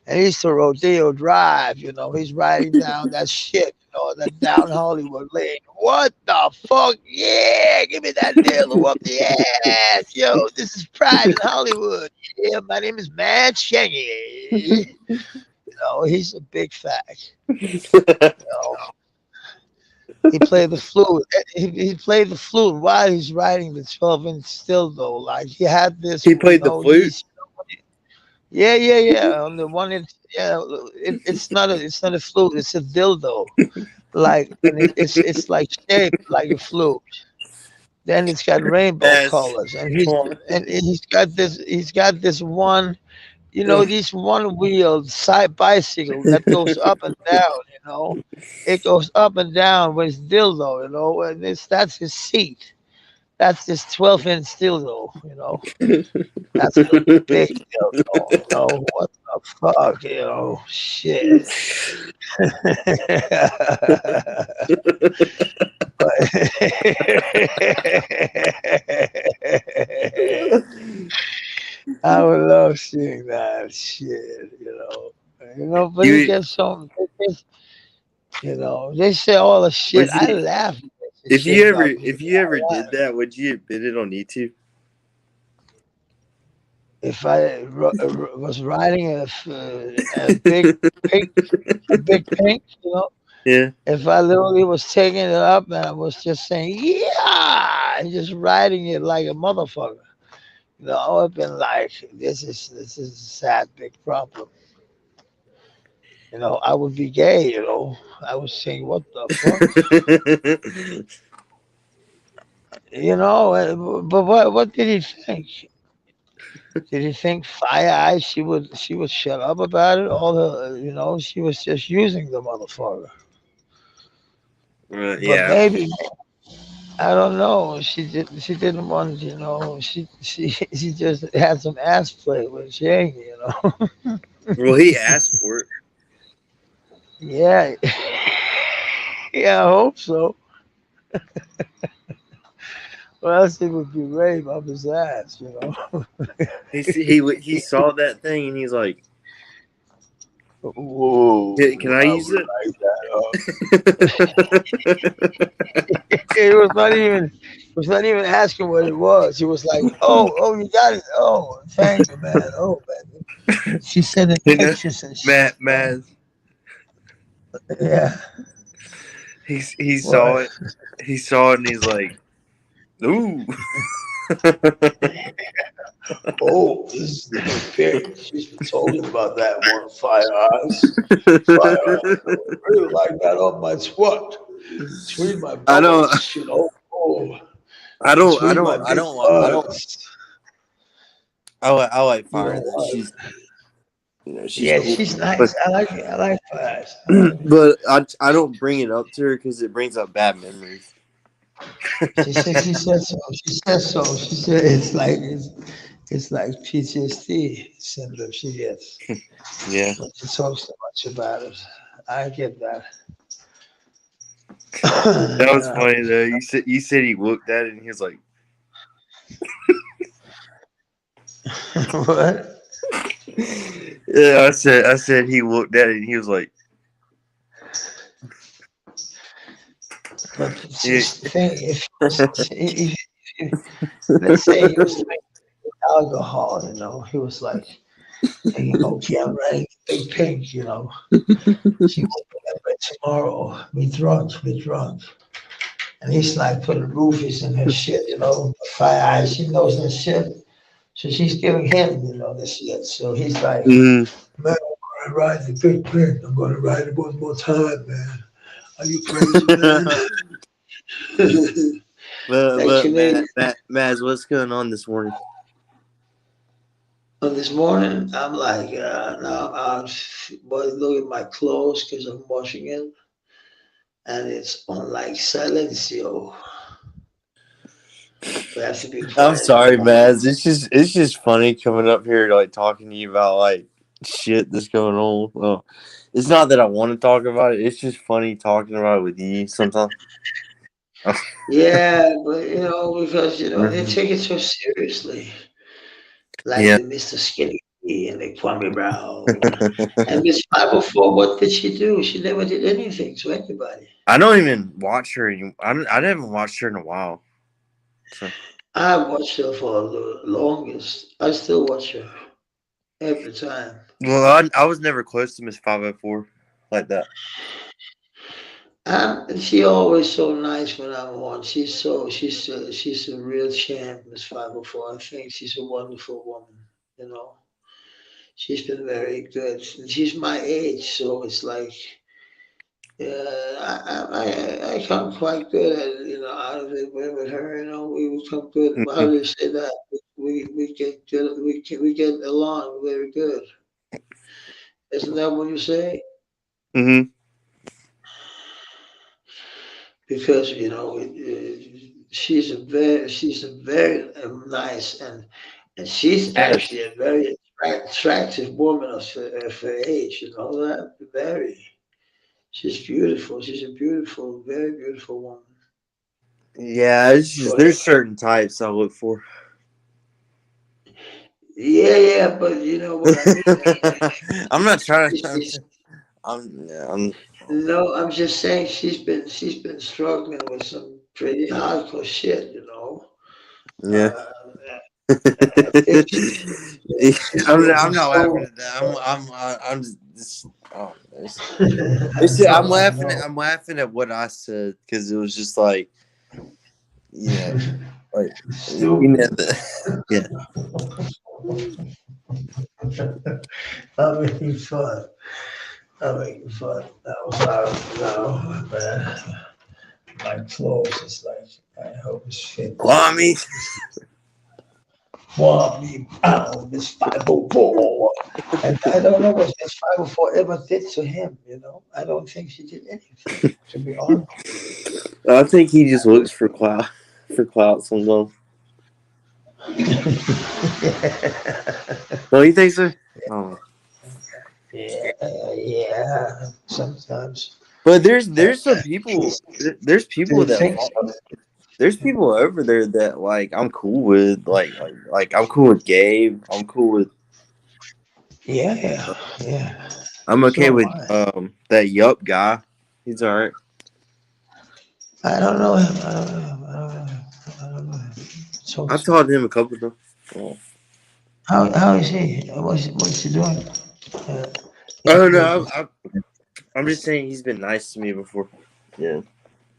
And he's to rodeo drive. He's riding down that shit. That down Hollywood lane. What the fuck? Yeah, give me that dildo up the ass. Yo, this is Pride in Hollywood. Yeah, my name is Matt Shangy. He's a big fag. You know, he played the flute. He played the flute while he's writing the 12-inch still though. Like he had this, He played the flute. these. Yeah. On the one, it's not a flute. It's a dildo. Like, and it's like shaped like a flute. Then it's got rainbow Yes. colors, and he's got this one. These one-wheeled side bicycle that goes up and down. It goes up and down with his dildo. And that's his seat. That's his 12-inch dildo. That's a big dildo. What the fuck? Shit. But I would love seeing that shit. But he you, gets some. They say all the shit. was I he? laugh at this shit about me. If you ever did that, would you admit it on YouTube? If I was riding a big pink, Yeah. if I literally was taking it up and I was just saying yeah and just riding it like a motherfucker, I would have been like, this is a sad big problem. I would be gay. I was saying, what the fuck, but what did he think? Did he think Fire Eyes? She would shut up about it. All the she was just using the motherfucker. But Yeah. maybe I don't know. She didn't want she just had some ass play with Shaggy. Well, he asked for it. Yeah, yeah, I hope so. Or else it would be rape up his ass. He saw that thing and he's like, Can Whoa, I I use would it?" like that. He was not even asking what it was. He was like, "Oh, you got it. Oh, thank you, man. Oh, man." She sent it You know, pictures and shit. Man, Yeah. he saw What? it. He saw it and he's like, "Ooh." Oh, this is the new pick. She's been talking about that one, Fire Eyes. Fire Eyes. I really like that on my spot. Between my I don't. buttocks, you know. Oh, I don't. I between my don't. I big don't. I don't. buttocks. I like You Fire know though. what? She's Yeah, cool. she's But nice. I like it. I like Fire Eyes. I like it. but I don't bring it up to her because it brings up bad memories. She said so. She said so. She said it's like PTSD symptom she gets Yeah, when she talks so much about it. I get that. that was Yeah. funny though. You said he looked at it and he was like, What? yeah. I said he looked at it and he was like, But it's yeah. just the thing, if let's say he was drinking alcohol, he was like, hey, okay, I'm ready, big pink, she won't remember tomorrow. We drunk, we drunk. And he's like putting roofies in her shit, Fire Eyes, she knows that shit. So she's giving him, this shit. So he's like, Mm, man, I'm gonna ride the big pink. I'm gonna ride it one more time, man. Are you crazy, man? but Actually, Maz, what's going on this morning? on this morning, I'm like, now, boy, look at my clothes because I'm washing it, and it's on like silencio. We have to be I'm quiet in the sorry, morning. Maz. It's just funny coming up here like talking to you about like shit that's going on. Well, it's not that I want to talk about it. It's just funny talking about it with you sometimes. Yeah, but because they Mhm. take it so seriously, like Yeah. the Mr. Skinny and the Kwame Brown and Miss 504. What did she do? She never did anything to anybody. I don't even watch her. I haven't watched her in a while. So, I watched her for the longest. I still watch her every time. well, I was never close to Miss 504 like that. And she always so nice when I'm on. She's a real champ, Miss 504. I think she's a wonderful woman. You know, she's been very good. She's my age, so it's like I come quite good at out of it with her. We come good. How Hmm. do you say that? We get good. We get along very good. Isn't that what you say? Hmm. Because she's a very nice and she's actually a very attractive woman of her age. You know that very. She's beautiful. She's a beautiful, very beautiful woman. Yeah, it's just But there's certain types I look for. yeah, yeah. But you know what I mean. I'm not trying She's, to. she's, I'm. no, I'm just saying she's been struggling with some pretty hardcore shit. Yeah. Uh, I think she's doing I'm some not laughing soul. at that. I'm just. Oh, I know, I know. I'm laughing at what I said because it was just like you know, like Stupid. yeah. I'm making fun. I'm making fun. That was no, man. My clothes is like I hope it's fit. Well, I mean, Want me bound this 504. And I don't know what this 504 ever did to him. I don't think she did anything. To be honest. I think he just looks for clout, for clout sometimes. Don't you think so? Oh. Yeah, yeah. Sometimes. But Uh, there's some people there's do people you that think so? there's people over there that like I'm cool with like I'm cool with Gabe. I'm cool with Yeah, yeah, yeah. I'm okay So am with I. that Yup guy. He's all right. I don't know him. I don't know him. I don't know him. I don't know him. So, I so. taught him a couple of times. Oh, How is he? What's he doing? Uh, oh he goes no, with. I'm just saying he's been nice to me before. Yeah.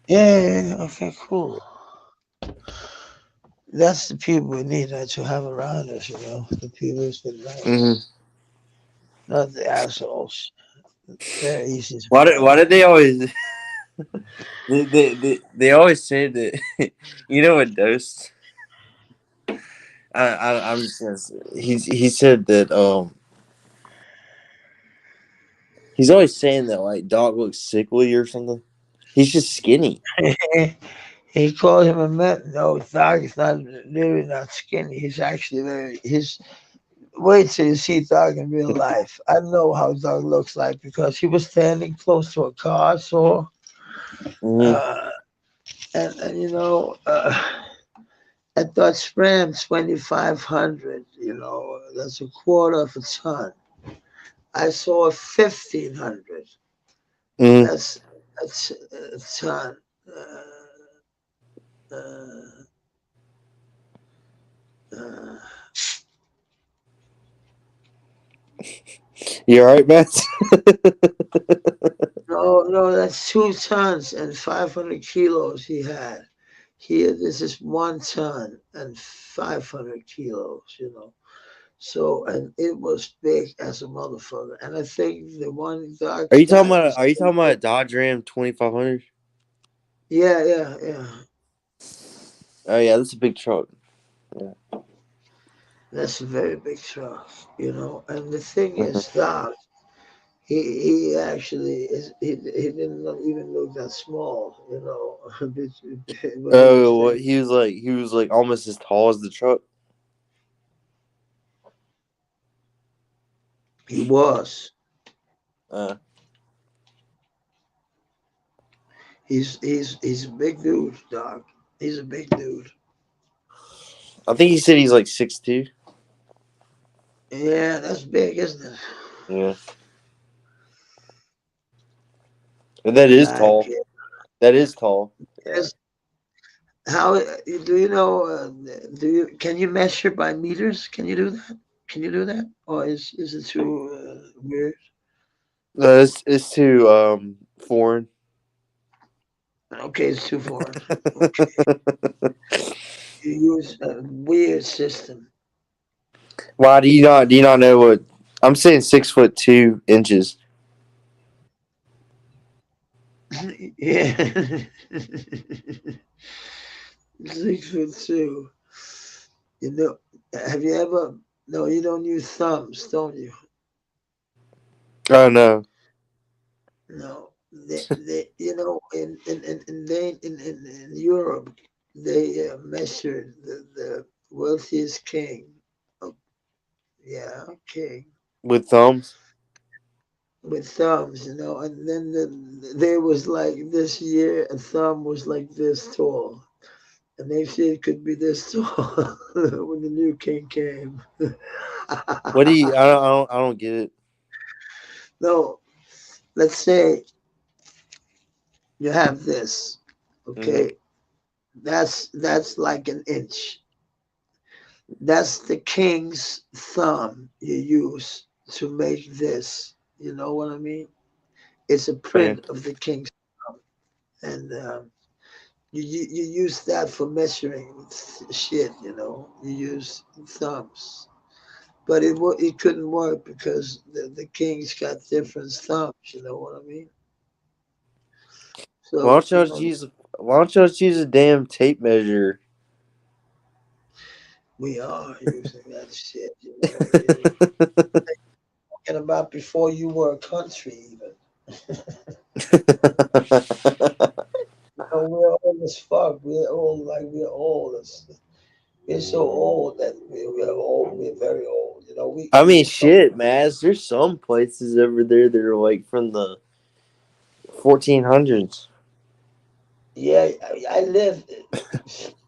Yeah, yeah, yeah. Okay, cool. That's the people we need to have around us, the people who's been Hmm. nice, not the assholes. They're easy to Why find. did they always they always say that you know what Dose I'm just gonna say, he said that he's always saying that like dog looks sickly or something. He's just skinny. He called him a man. No, Dog is not literally not skinny. He's actually very. He's wait till you see Dog in real life. I know how Dog looks like because he was standing close to a car, so Hmm. uh, and at Dutch Ram 2,500. That's a quarter of a ton. I saw 1,500. Hmm. That's a ton. Uh, uh, You all right, Matt? no, no, that's 2 tons and 500 kilos he had. Here, this is 1 ton and 500 kilos. So, and it was big as a motherfucker. And I think the one Doc got is, Are you talking about a Dodge Ram 2500? yeah, yeah, yeah. Oh yeah, that's a big truck. Yeah. That's a very big truck. And the thing Mhm. is, Doc, he actually he didn't even look that small, but he was Oh, what thin. he was like almost as tall as the truck. He was. Uh, He's a big dude, Doc. He's a big dude. I think he said he's like 6'2". Yeah, that's big, isn't it? Yeah, and that is Like, tall. That is tall. Yeah. it's, how do you know? Can you measure by meters? Can you do that? Can you do that? Or is it too weird? No, it's too foreign. Okay, it's too foreign. Okay, you use a weird system. Why do you not know what I'm saying? 6'2" Yeah, 6'2". You know, have you ever? No, you don't use thumbs, don't you? Oh no. No, in Europe, they measured the wealthiest king. Oh, yeah, king With thumbs. with thumbs, and then there was like this year, a thumb was like this tall, and they said it could be this tall when the new king came. What do you? I don't get it. No, let's say you have this, Hmm. okay? That's like an inch. That's the king's thumb you use to make this. You know what I mean? It's a Yeah. print of the king's thumb, and you use that for measuring shit. You use thumbs, but it couldn't work because the king's got different thumbs. You know what I mean? Why So don't y'all just use? Why don't y'all just use a damn tape measure? we are using that shit. You're talking about before you were a country, even. We're old as fuck. We're old, like we're old. We're so old that we're old. We're very old. I We mean, can talk. shit, man. There's some places over there that are like from the 1400s. Yeah, I live.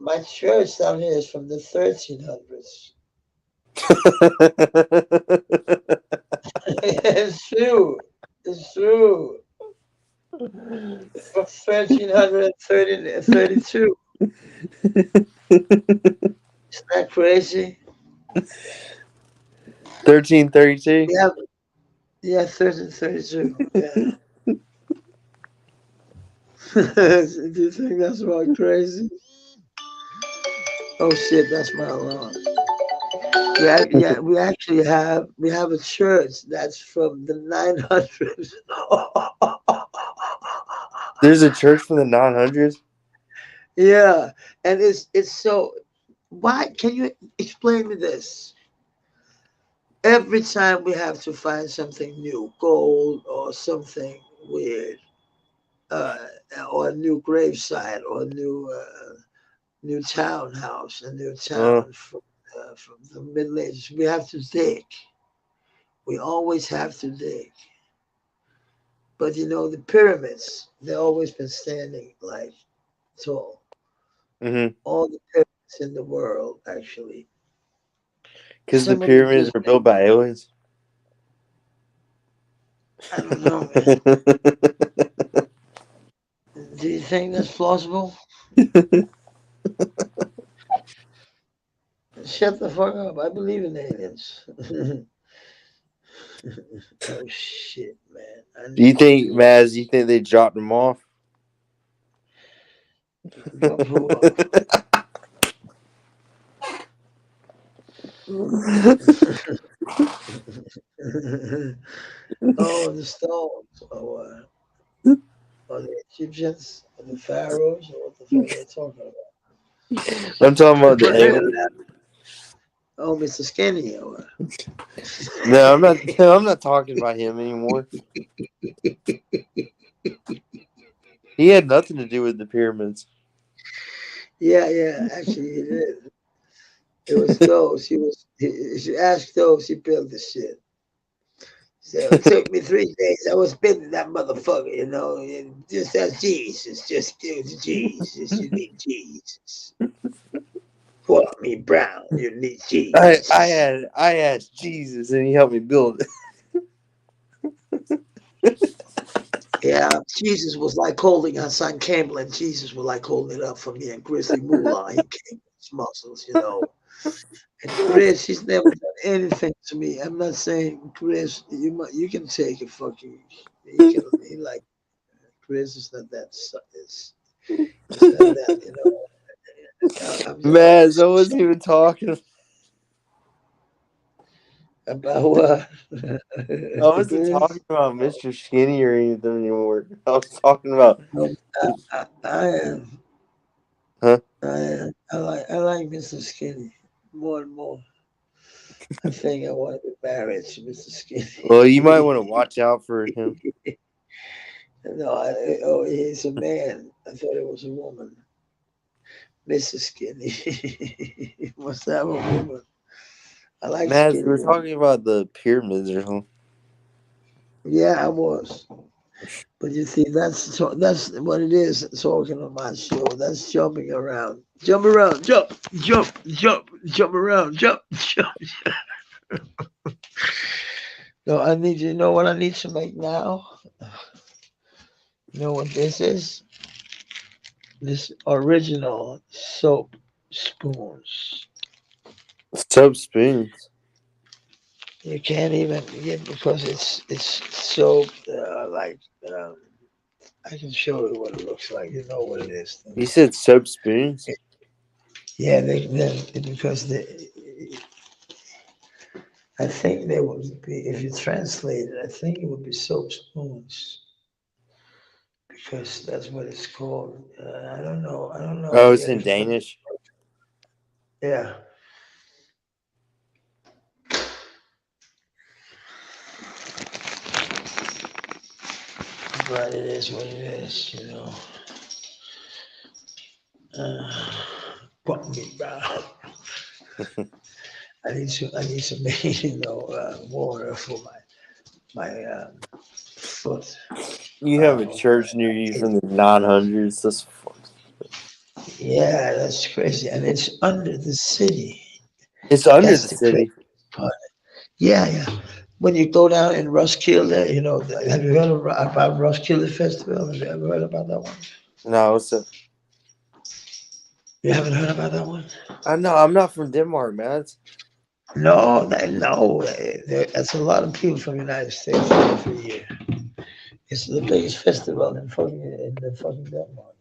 My church down here is from the 1300s. It's true. It's true. From 1332. Isn't that crazy? 1332. Yeah, yeah, 1332. Yeah. Do you think that's about crazy? Oh shit, that's my alarm. Yeah, we have a church that's from the 900s. There's a church from the 900s. Yeah, and it's so. Why can you explain me this? Every time we have to find something new, gold or something weird, uh, or a new gravesite or a new townhouse, a new Uh, town from the Middle Ages, we have to dig. We always have to dig. But the pyramids, they've always been standing like tall. mm-hmm. All the pyramids in the world, actually. Because the Some of them pyramids just, were built by aliens. I don't know, man. Do you think that's plausible? Shut the fuck up. I believe in aliens. Oh shit, man. I Do you need you think, to Maz? You think they dropped them off? drop who off. Oh, the stones. Or the Egyptians, or the pharaohs, or what the fuck are they talking about? I'm talking about the But they're aliens. not. Oh, Mr. Skinny, or what? No, I'm not. No, I'm not talking about him anymore. He had nothing to do with the pyramids. Yeah, yeah. Actually, it is. It was those. If you ask those, he built the shit. So it took me 3 days. I was building that motherfucker, and just as Jesus. Just give it to Jesus. You need Jesus. What me brown? You need Jesus. I asked Jesus, and he helped me build it. Yeah, Jesus was like holding Hassan Campbell, and Jesus was like holding it up for me and Grizzly Moolah. He came with his muscles. And Chris, he's never done anything to me. I'm not saying Chris, you can take it, fucking. He like Chris is not that. It's not that. I'm Maz, I just wasn't even talking. about what I wasn't Chris. talking about Mr. Skinny or anything anymore. I was talking about. No, I am. Huh? I like Mr. Skinny more and more. I think I want to be married to Mr. Well, you might want to Skinny. watch out for him. No, oh, he's a man. I thought it was a woman. Mrs. Skinny. Must have a woman. I like Maz, we skinny were women. talking about the pyramids or something. Yeah, I was. But you see, that's what it is talking on my show. That's jumping around. Jump around, jump, jump, jump, jump around, jump, jump. No, you know what I need to make now? You know what this is? This original soap spoons. Soap spoons. You can't even get because it's soap like um, I can show you what it looks like. You know what it is. You said soap spoons? Yeah, because I think they would be if you translate it. I think it would be soap spoons because that's what it's called. I don't know. I don't know. Oh, You it's got to in put. Danish. Yeah, but it is what it is. Uh, Put me down. I need some water for my foot. You have a My church near you kid. from the 900s. Yeah, that's crazy, and it's under the city. It's under That's the the crazy city. part. Yeah, yeah. When you go down in Roskilde, have you heard about Roskilde Festival? Have you ever heard about that one? No, it's a. You haven't heard about that one? I know. I'm not from Denmark, man. No, no. That's a lot of people from the United States every year. It's the biggest festival in the fucking Denmark,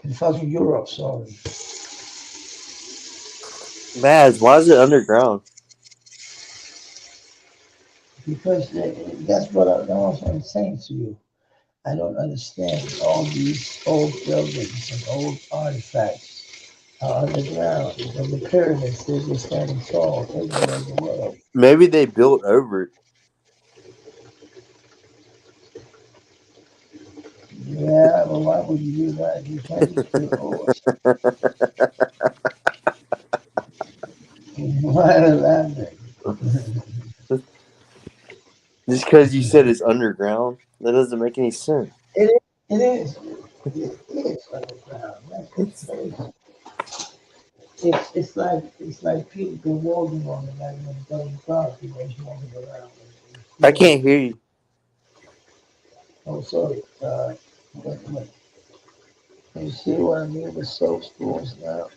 in fucking Europe. Sorry. Maz, why is it underground? Because that's what I'm saying to you. I don't understand all these old buildings and old artifacts are underground. And the pyramids, they're just standing tall everywhere in the world. Maybe they built over Yeah, but why would you do that? You can't just build over it. something. Why are you laughing? Just because you said it's underground, that doesn't make any sense. It is. It is. It is underground. That's It's, crazy. It's like people been walking on it like when Donald Trump he was walking around. I You know, can't hear you. oh sorry. What, you see what I mean with soap schools now?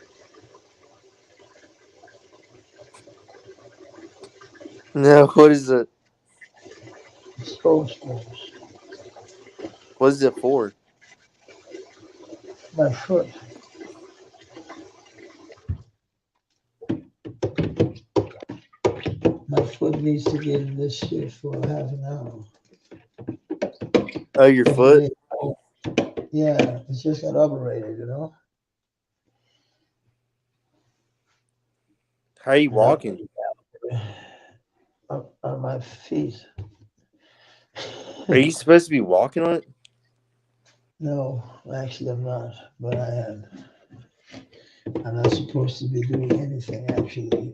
No, what is it? Soap schools. What is it for? My foot. My foot needs to get in this shit for half an hour. Oh, your If it foot? ain't, yeah, it's just got operated, How are you and I walking? on my feet. Are you supposed to be walking on it? No, actually, I'm not, but I am. I'm not supposed to be doing anything, actually.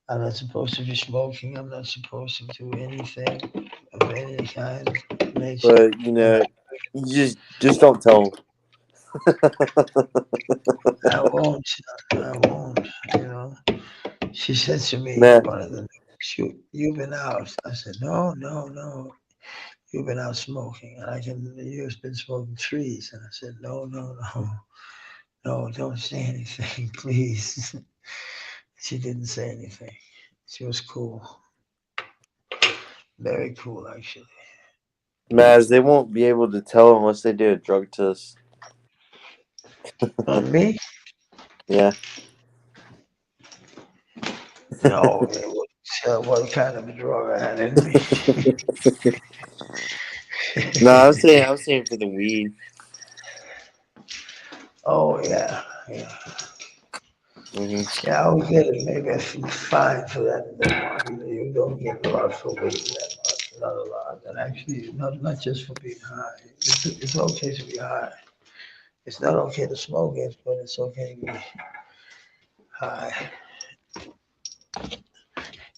I'm not supposed to be smoking. I'm not supposed to do anything of any kind of nature. But you just don't tell I won't. I won't. You know. She said to me, man. one of the you've been out. I said, no, no, no. You've been out smoking. And you've been smoking trees. And I said, no, no, no. No, don't say anything, please. She didn't say anything. She was cool. Very cool, actually. Maz, they won't be able to tell unless they do a drug test. On me? Yeah. No, it would tell what kind of a drug I had in me. No, I was saying for the weed. Oh, yeah. Yeah. Hmm. Yeah, I'll get it. Maybe I should fine for that one. You don't get a lot for weed that much. Not a lot. And actually, not just for being high. It's okay to be high. It's not okay to smoke it, but it's okay to be high.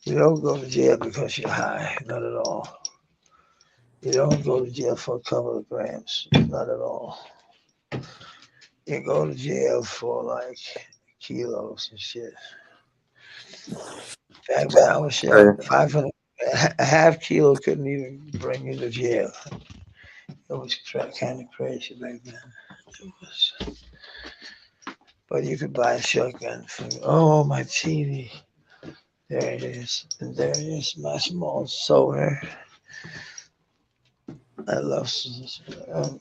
You don't go to jail because you're high. Not at all. You don't go to jail for a couple of grams. Not at all. You go to jail for like kilos and shit. Back when I was young, Right. 500, a half kilo couldn't even bring you to jail. It was kind of crazy back then. It was, but you could buy a shotgun for, oh, my TV. There it is. And there it is, my small soda. I love,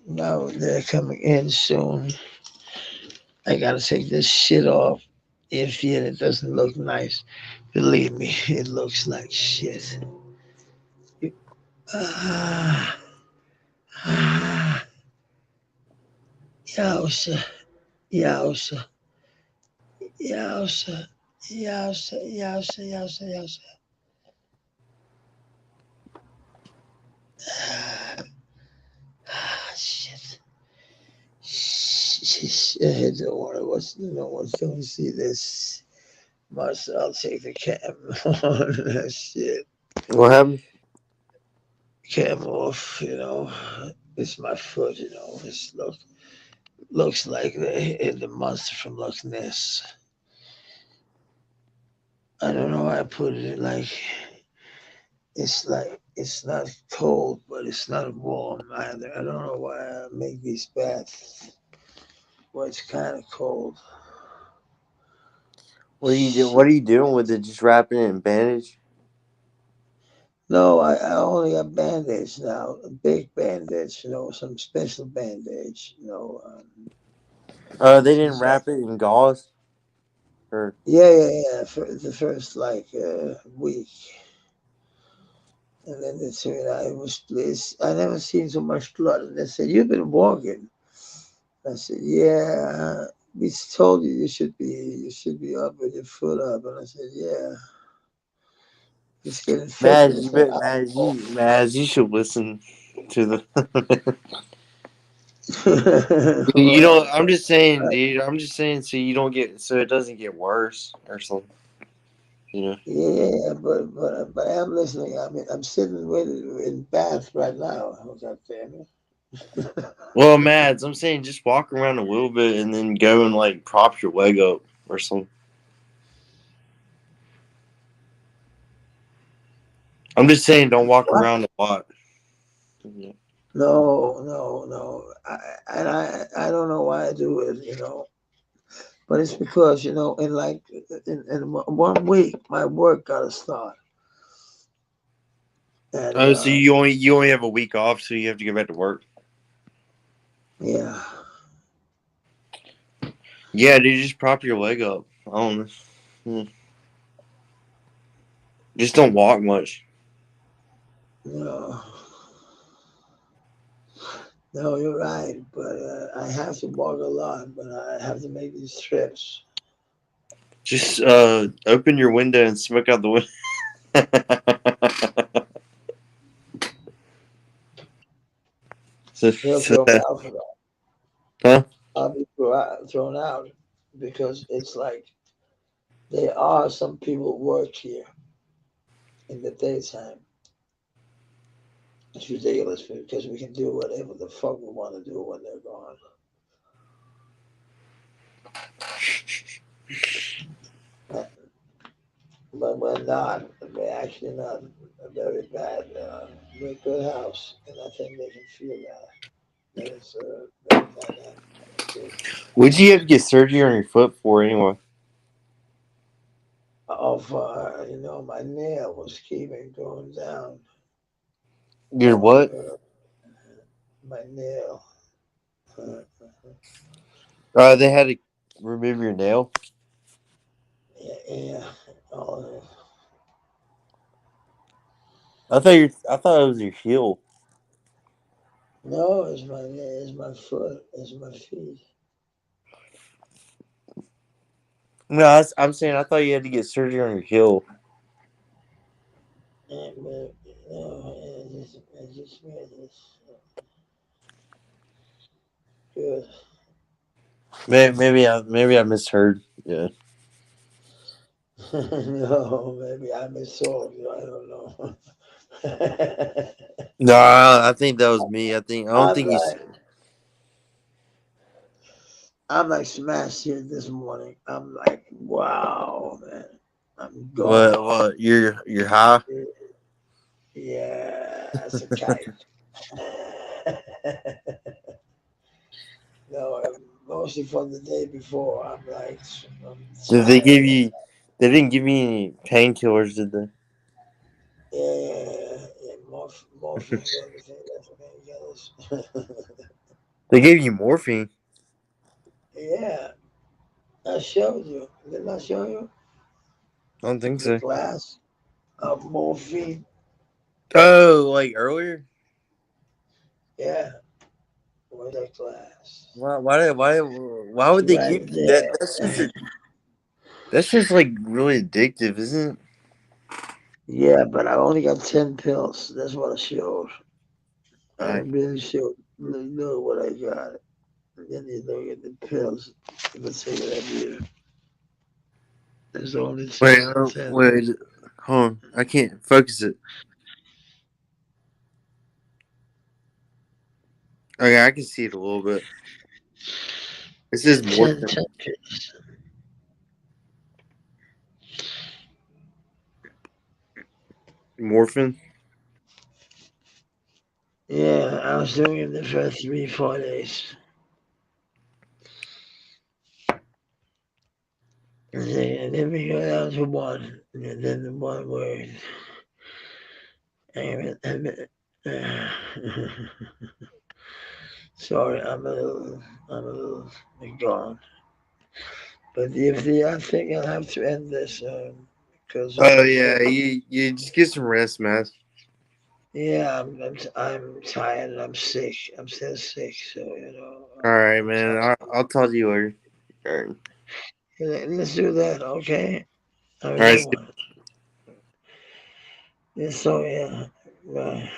now they're coming in soon. I gotta take this shit off. If it doesn't look nice, believe me, it looks like shit. Ah, ah, yowza, yowza, yowza, yowza, yowza, yowza, yowza. Ah, shit. Shit, don't worry, no one's gonna see this. Marcel, I'll take the cam on. Shit, What happened? cam off, It's my foot, looks like the monster from Loch Ness. I don't know why I put it like it's not cold, but it's not warm either. I don't know why I make these baths where it's kind of cold. What are you doing with it? Just wrapping it in bandage? No, I only got bandage now, a big bandage, some special bandage, They didn't since I wrap it in gauze. Or Yeah. For the first like week, and then they said I was pleased. I never seen so much blood. And they said, "You've been walking." I said, "Yeah." We told you you should be up with your foot up, and I said, "Yeah, it's getting infected." They Maz, said, Maz, you should listen to the. You "Well, know, I'm just saying, dude. I'm just saying, so you don't get, so it doesn't get worse or something. You know. yeah, but I'm listening. I mean, I'm sitting with in Bath right now. God damn it. Well, Mads, I'm saying just walk around a little bit and then go and like prop your leg up or something. I'm just saying, don't walk What? around a lot. Yeah. No. I don't know why I do it, but it's because in like in 1 week my work got to start, and Oh, so you only have a week off, so you have to go back to work. yeah, Yeah, dude, just prop your leg up. I don't know. Hmm. Just don't walk much. no, no, you're right, but I have to walk a lot, but I have to make these trips. Just open your window and smoke out the window. so, They'll so throw me out for that. huh? I'll be thrown out because it's like there are some people who work here in the daytime. It's ridiculous because we can do whatever the fuck we want to do when they're gone. But we're not. We're actually not very bad. We're a good house, and I think they can feel that. That is very dynamic. Good. What'd you have to get surgery on your foot for anyway? Of my nail was keeping going down. Your what? Uh, my nail. Uh, They had to remove your nail. yeah. Oh, I thought it was your heel. no, it's my foot. It's my feet. No, I'm saying I thought you had to get surgery on your heel. But no, it's just it's good. Maybe I misheard. Yeah. No, maybe I missold you. I don't know. No, I think that was me. I don't I'm think you. like I'm like smashed here this morning. I'm like, wow, man. I'm gone. What? You're high. Yeah, that's a kite. No, mostly from the day before. I'm like, I'm Did they give tired. you? They didn't give you any painkillers, did they? Yeah, morphine, everything. That's painkillers. They gave you morphine. Yeah, I showed you. Didn't I show you I don't think the so. glass of morphine? Oh, like earlier. Yeah, where's that glass? Why would It's they right give you that? there. That's just like really addictive, isn't it? Yeah, but I only got 10 pills. That's what I showed. I Alright. didn't really show know what I got. And then you look at the pills. Let's see what I need. There's only Wait, 10. wait, hold on. I can't focus it. Okay, I can see it a little bit. It Yeah, says 10, morphine. 10 pills. Morphine. Yeah, I was doing it the first 3, 4 days. And then we go down to one. And then the one word. Uh, sorry, I'm a little gone. But I think I'll have to end this because Oh I'm yeah, so you just get some rest, man. yeah. I'm tired and I'm sick. I'm still sick, so All right, I'm man. tired. I'll talk to you later. All right. Let's do that, okay? Have a All right. good one. Yeah, so yeah, bye.